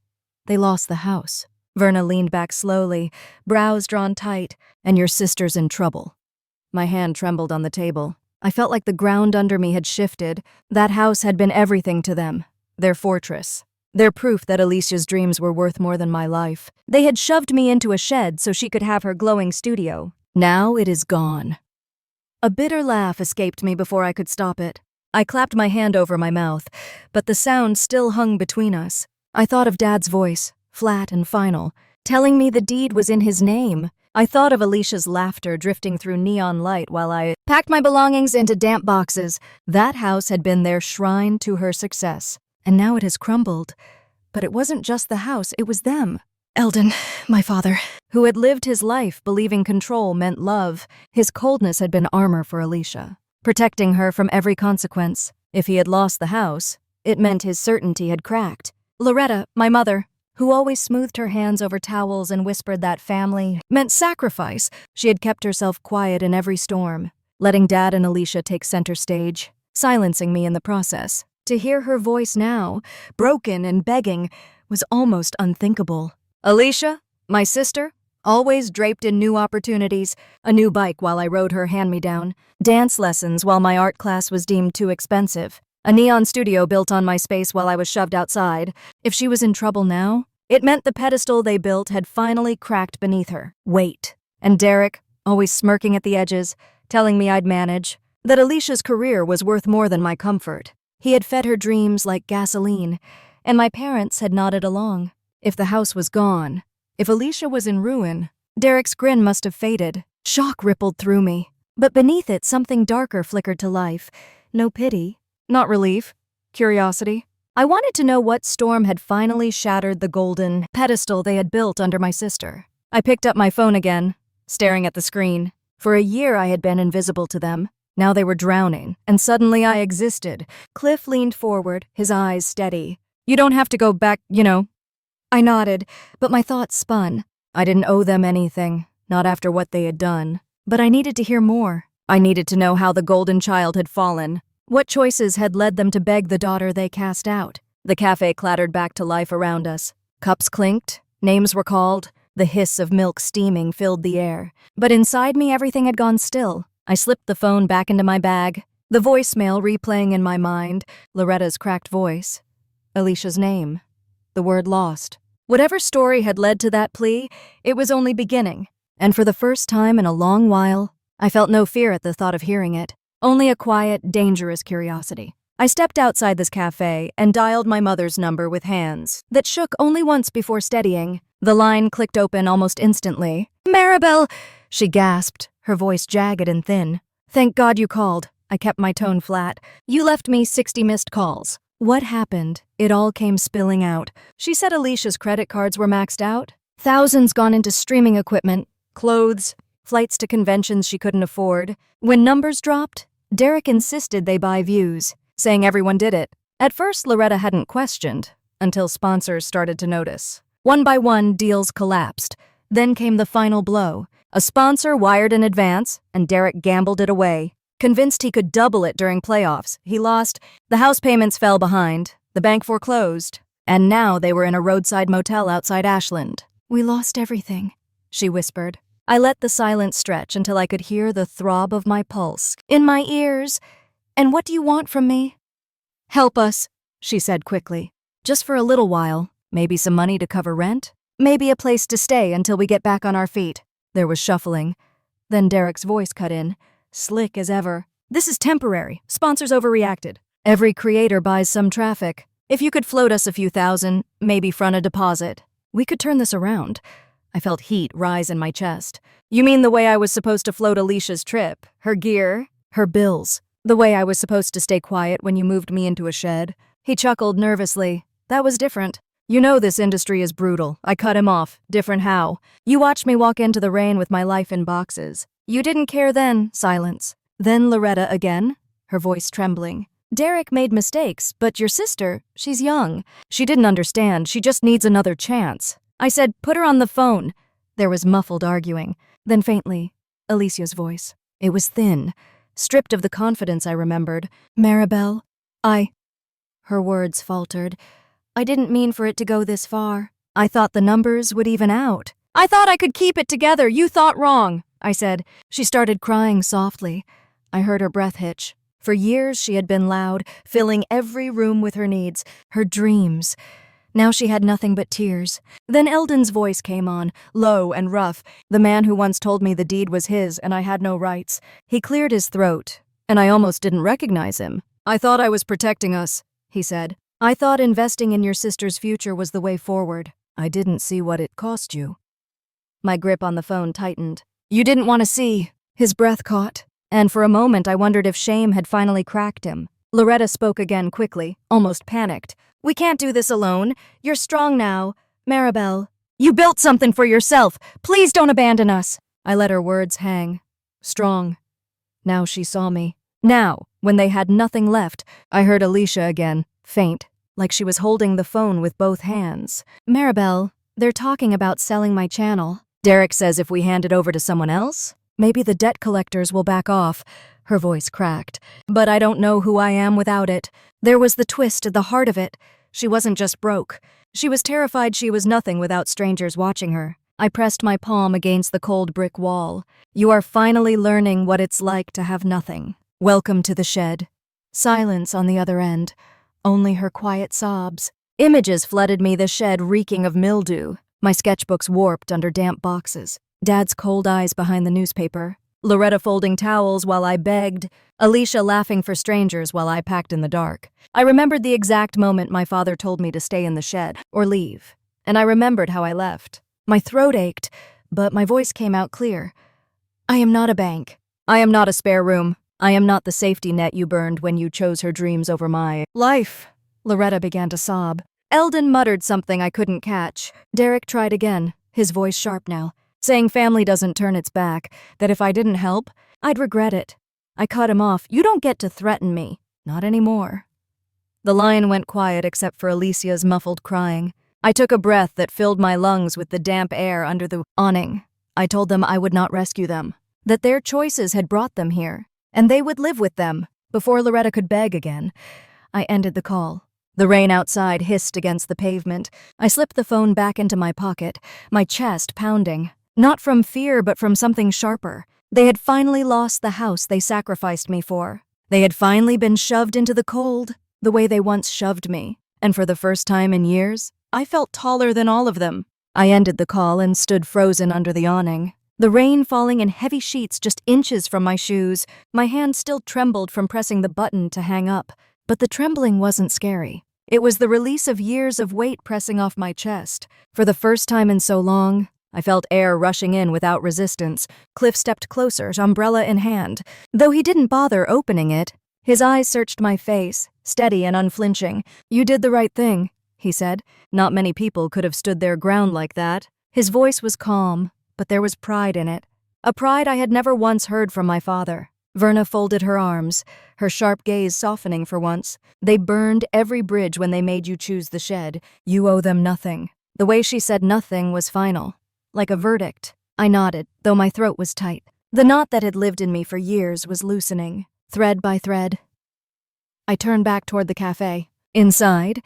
"They lost the house." Verna leaned back slowly, brows drawn tight. "And your sister's in trouble." My hand trembled on the table. I felt like the ground under me had shifted. That house had been everything to them. Their fortress. Their proof that Alicia's dreams were worth more than my life. They had shoved me into a shed so she could have her glowing studio. Now it is gone. A bitter laugh escaped me before I could stop it. I clapped my hand over my mouth, but the sound still hung between us. I thought of Dad's voice, flat and final, telling me the deed was in his name. I thought of Alicia's laughter drifting through neon light while I packed my belongings into damp boxes. That house had been their shrine to her success, and now it has crumbled. But it wasn't just the house, it was them. Eldon, my father, who had lived his life believing control meant love. His coldness had been armor for Alicia, protecting her from every consequence. If he had lost the house, it meant his certainty had cracked. Loretta, my mother, who always smoothed her hands over towels and whispered that family meant sacrifice. She had kept herself quiet in every storm, letting Dad and Alicia take center stage, silencing me in the process. To hear her voice now, broken and begging, was almost unthinkable. Alicia, my sister, always draped in new opportunities, a new bike while I rode her hand-me-down, dance lessons while my art class was deemed too expensive, a neon studio built on my space while I was shoved outside. If she was in trouble now, it meant the pedestal they built had finally cracked beneath her. Wait. And Derek, always smirking at the edges, telling me I'd manage, that Alicia's career was worth more than my comfort. He had fed her dreams like gasoline, and my parents had nodded along. If the house was gone, if Alicia was in ruin, Derek's grin must have faded. Shock rippled through me, but beneath it something darker flickered to life. No pity, not relief, curiosity. I wanted to know what storm had finally shattered the golden pedestal they had built under my sister. I picked up my phone again, staring at the screen. For a year I had been invisible to them. Now they were drowning, and suddenly I existed. Cliff leaned forward, his eyes steady. "You don't have to go back, you know." I nodded, but my thoughts spun. I didn't owe them anything, not after what they had done. But I needed to hear more. I needed to know how the golden child had fallen. What choices had led them to beg the daughter they cast out? The cafe clattered back to life around us. Cups clinked, names were called, the hiss of milk steaming filled the air. But inside me everything had gone still. I slipped the phone back into my bag, the voicemail replaying in my mind, Loretta's cracked voice. Alicia's name. The word lost. Whatever story had led to that plea, it was only beginning. And for the first time in a long while, I felt no fear at the thought of hearing it, only a quiet, dangerous curiosity. I stepped outside this cafe and dialed my mother's number with hands that shook only once before steadying. The line clicked open almost instantly. "Maribel!" she gasped, her voice jagged and thin. "Thank God you called." I kept my tone flat. "You left me 60 missed calls." What happened? It all came spilling out. She said Alicia's credit cards were maxed out. Thousands gone into streaming equipment, clothes, flights to conventions she couldn't afford. When numbers dropped, Derek insisted they buy views, saying everyone did it. At first, Loretta hadn't questioned, until sponsors started to notice. One by one, deals collapsed. Then came the final blow. A sponsor wired in advance, and Derek gambled it away. Convinced he could double it during playoffs, he lost. The house payments fell behind. The bank foreclosed. And now they were in a roadside motel outside Ashland. "We lost everything," she whispered. I let the silence stretch until I could hear the throb of my pulse in my ears. "And what do you want from me?" "Help us," she said quickly. "Just for a little while. Maybe some money to cover rent. Maybe a place to stay until we get back on our feet." There was shuffling. Then Derek's voice cut in, slick as ever. "This is temporary. Sponsors overreacted. Every creator buys some traffic. If you could float us a few thousand, maybe front a deposit, we could turn this around." I felt heat rise in my chest. "You mean the way I was supposed to float Alicia's trip, her gear, her bills? The way I was supposed to stay quiet when you moved me into a shed?" He chuckled nervously. "That was different. You know this industry is brutal." I cut him off. "Different how? You watched me walk into the rain with my life in boxes. You didn't care then." Silence. Then Loretta again, her voice trembling. "Derek made mistakes, but your sister, she's young. She didn't understand. She just needs another chance." I said, "Put her on the phone." There was muffled arguing. Then faintly, Alicia's voice. It was thin, stripped of the confidence I remembered. "Maribel, Her words faltered. "I didn't mean for it to go this far. I thought the numbers would even out. I thought I could keep it together. You thought wrong," I said. She started crying softly. I heard her breath hitch. For years she had been loud, filling every room with her needs, her dreams. Now she had nothing but tears. Then Eldon's voice came on, low and rough, the man who once told me the deed was his and I had no rights. He cleared his throat, and I almost didn't recognize him. "I thought I was protecting us," he said. "I thought investing in your sister's future was the way forward. I didn't see what it cost you." My grip on the phone tightened. "You didn't want to see." His breath caught, and for a moment I wondered if shame had finally cracked him. Loretta spoke again quickly, almost panicked. "We can't do this alone. You're strong now. Maribel, you built something for yourself. Please don't abandon us." I let her words hang. Strong. Now she saw me. Now, when they had nothing left, I heard Alicia again, faint, like she was holding the phone with both hands. "Maribel, they're talking about selling my channel. Derek says if we hand it over to someone else, maybe the debt collectors will back off." Her voice cracked. "But I don't know who I am without it." There was the twist at the heart of it. She wasn't just broke. She was terrified she was nothing without strangers watching her. I pressed my palm against the cold brick wall. "You are finally learning what it's like to have nothing. Welcome to the shed." Silence on the other end. Only her quiet sobs. Images flooded me, the shed reeking of mildew. My sketchbooks warped under damp boxes. Dad's cold eyes behind the newspaper. Loretta folding towels while I begged. Alicia laughing for strangers while I packed in the dark. I remembered the exact moment my father told me to stay in the shed, or leave. And I remembered how I left. My throat ached, but my voice came out clear. "I am not a bank. I am not a spare room. I am not the safety net you burned when you chose her dreams over my life." Loretta began to sob. Eldon muttered something I couldn't catch. Derek tried again, his voice sharp now, saying family doesn't turn its back, that if I didn't help, I'd regret it. I cut him off. You don't get to threaten me. Not anymore. The line went quiet except for Alicia's muffled crying. I took a breath that filled my lungs with the damp air under the awning. I told them I would not rescue them, that their choices had brought them here, and they would live with them. Before Loretta could beg again, I ended the call. The rain outside hissed against the pavement. I slipped the phone back into my pocket, my chest pounding. Not from fear, but from something sharper. They had finally lost the house they sacrificed me for. They had finally been shoved into the cold, the way they once shoved me. And for the first time in years, I felt taller than all of them. I ended the call and stood frozen under the awning. The rain falling in heavy sheets just inches from my shoes. My hand still trembled from pressing the button to hang up. But the trembling wasn't scary. It was the release of years of weight pressing off my chest. For the first time in so long, I felt air rushing in without resistance. Cliff stepped closer, umbrella in hand. Though he didn't bother opening it, his eyes searched my face, steady and unflinching. "You did the right thing," he said. Not many people could have stood their ground like that. His voice was calm, but there was pride in it. A pride I had never once heard from my father. Verna folded her arms, her sharp gaze softening for once. "They burned every bridge when they made you choose the shed. You owe them nothing." The way she said nothing was final, like a verdict. I nodded, though my throat was tight. The knot that had lived in me for years was loosening, thread by thread. I turned back toward the cafe. Inside,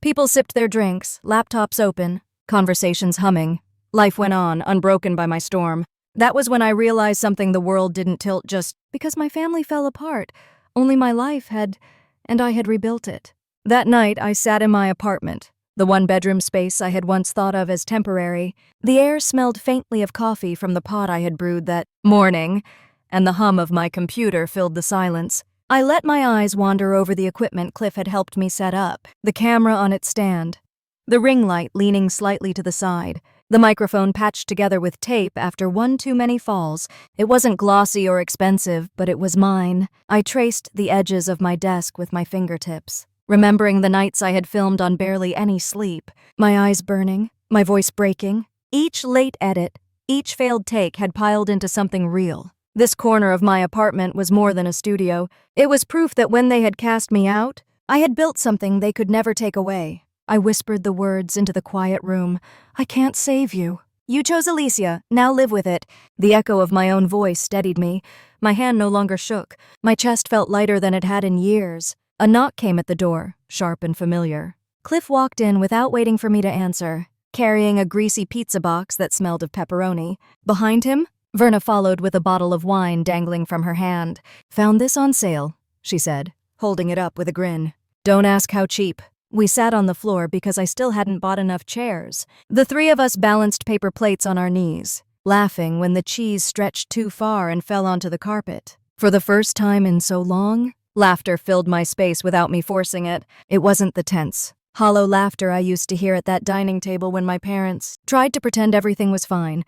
people sipped their drinks, laptops open, conversations humming. Life went on, unbroken by my storm. That was when I realized something: the world didn't tilt just because my family fell apart. Only my life had, and I had rebuilt it. That night, I sat in my apartment, the one-bedroom space I had once thought of as temporary. The air smelled faintly of coffee from the pot I had brewed that morning, and the hum of my computer filled the silence. I let my eyes wander over the equipment Cliff had helped me set up, the camera on its stand, the ring light leaning slightly to the side, the microphone patched together with tape after one too many falls. It wasn't glossy or expensive, but it was mine. I traced the edges of my desk with my fingertips, remembering the nights I had filmed on barely any sleep, my eyes burning, my voice breaking. Each late edit, each failed take had piled into something real. This corner of my apartment was more than a studio. It was proof that when they had cast me out, I had built something they could never take away. I whispered the words into the quiet room. "I can't save you. You chose Alicia, now live with it." The echo of my own voice steadied me. My hand no longer shook. My chest felt lighter than it had in years. A knock came at the door, sharp and familiar. Cliff walked in without waiting for me to answer, carrying a greasy pizza box that smelled of pepperoni. Behind him, Verna followed with a bottle of wine dangling from her hand. "Found this on sale," she said, holding it up with a grin. "Don't ask how cheap." We sat on the floor because I still hadn't bought enough chairs. The three of us balanced paper plates on our knees, laughing when the cheese stretched too far and fell onto the carpet. For the first time in so long, laughter filled my space without me forcing it. It wasn't the tense, hollow laughter I used to hear at that dining table when my parents tried to pretend everything was fine.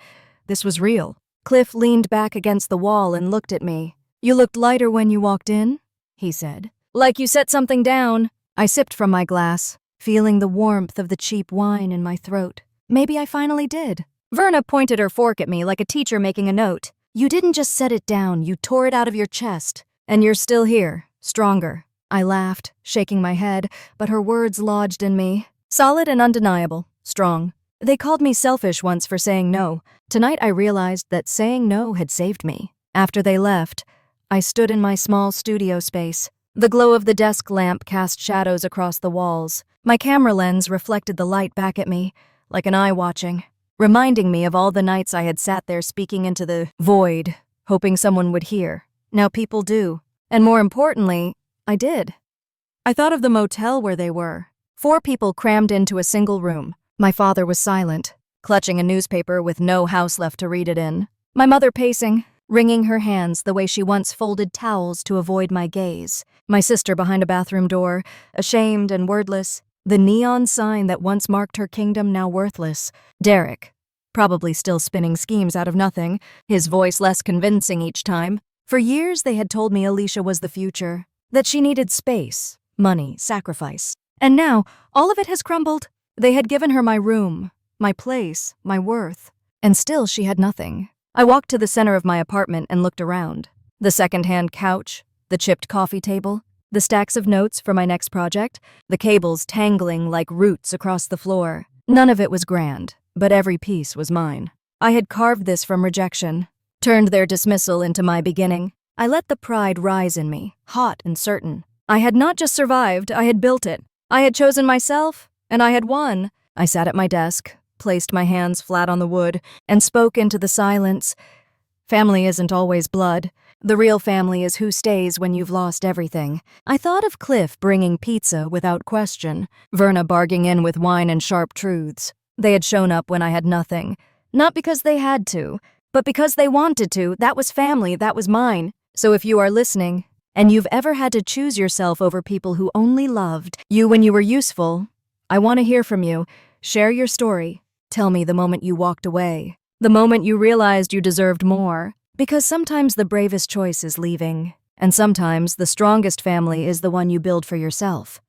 This was real. Cliff leaned back against the wall and looked at me. "You looked lighter when you walked in," he said. "Like you set something down." I sipped from my glass, feeling the warmth of the cheap wine in my throat. Maybe I finally did. Verna pointed her fork at me like a teacher making a note. "You didn't just set it down, you tore it out of your chest. And you're still here, stronger." I laughed, shaking my head, but her words lodged in me. Solid and undeniable, strong. They called me selfish once for saying no. Tonight I realized that saying no had saved me. After they left, I stood in my small studio space. The glow of the desk lamp cast shadows across the walls. My camera lens reflected the light back at me, like an eye watching, reminding me of all the nights I had sat there speaking into the void, hoping someone would hear. Now people do. And more importantly, I did. I thought of the motel where they were. 4 people crammed into a single room. My father was silent, clutching a newspaper with no house left to read it in. My mother pacing, wringing her hands the way she once folded towels to avoid my gaze. My sister behind a bathroom door, ashamed and wordless, the neon sign that once marked her kingdom now worthless. Derek, probably still spinning schemes out of nothing, his voice less convincing each time. For years they had told me Alicia was the future, that she needed space, money, sacrifice. And now, all of it has crumbled. They had given her my room, my place, my worth. And still she had nothing. I walked to the center of my apartment and looked around. The second-hand couch, the chipped coffee table, the stacks of notes for my next project, the cables tangling like roots across the floor. None of it was grand, but every piece was mine. I had carved this from rejection, turned their dismissal into my beginning. I let the pride rise in me, hot and certain. I had not just survived, I had built it. I had chosen myself, and I had won. I sat at my desk, placed my hands flat on the wood, and spoke into the silence. Family isn't always blood. The real family is who stays when you've lost everything. I thought of Cliff bringing pizza without question, Verna barging in with wine and sharp truths. They had shown up when I had nothing. Not because they had to, but because they wanted to. That was family, that was mine. So if you are listening, and you've ever had to choose yourself over people who only loved you when you were useful, I want to hear from you. Share your story. Tell me the moment you walked away. The moment you realized you deserved more. Because sometimes the bravest choice is leaving, and sometimes the strongest family is the one you build for yourself.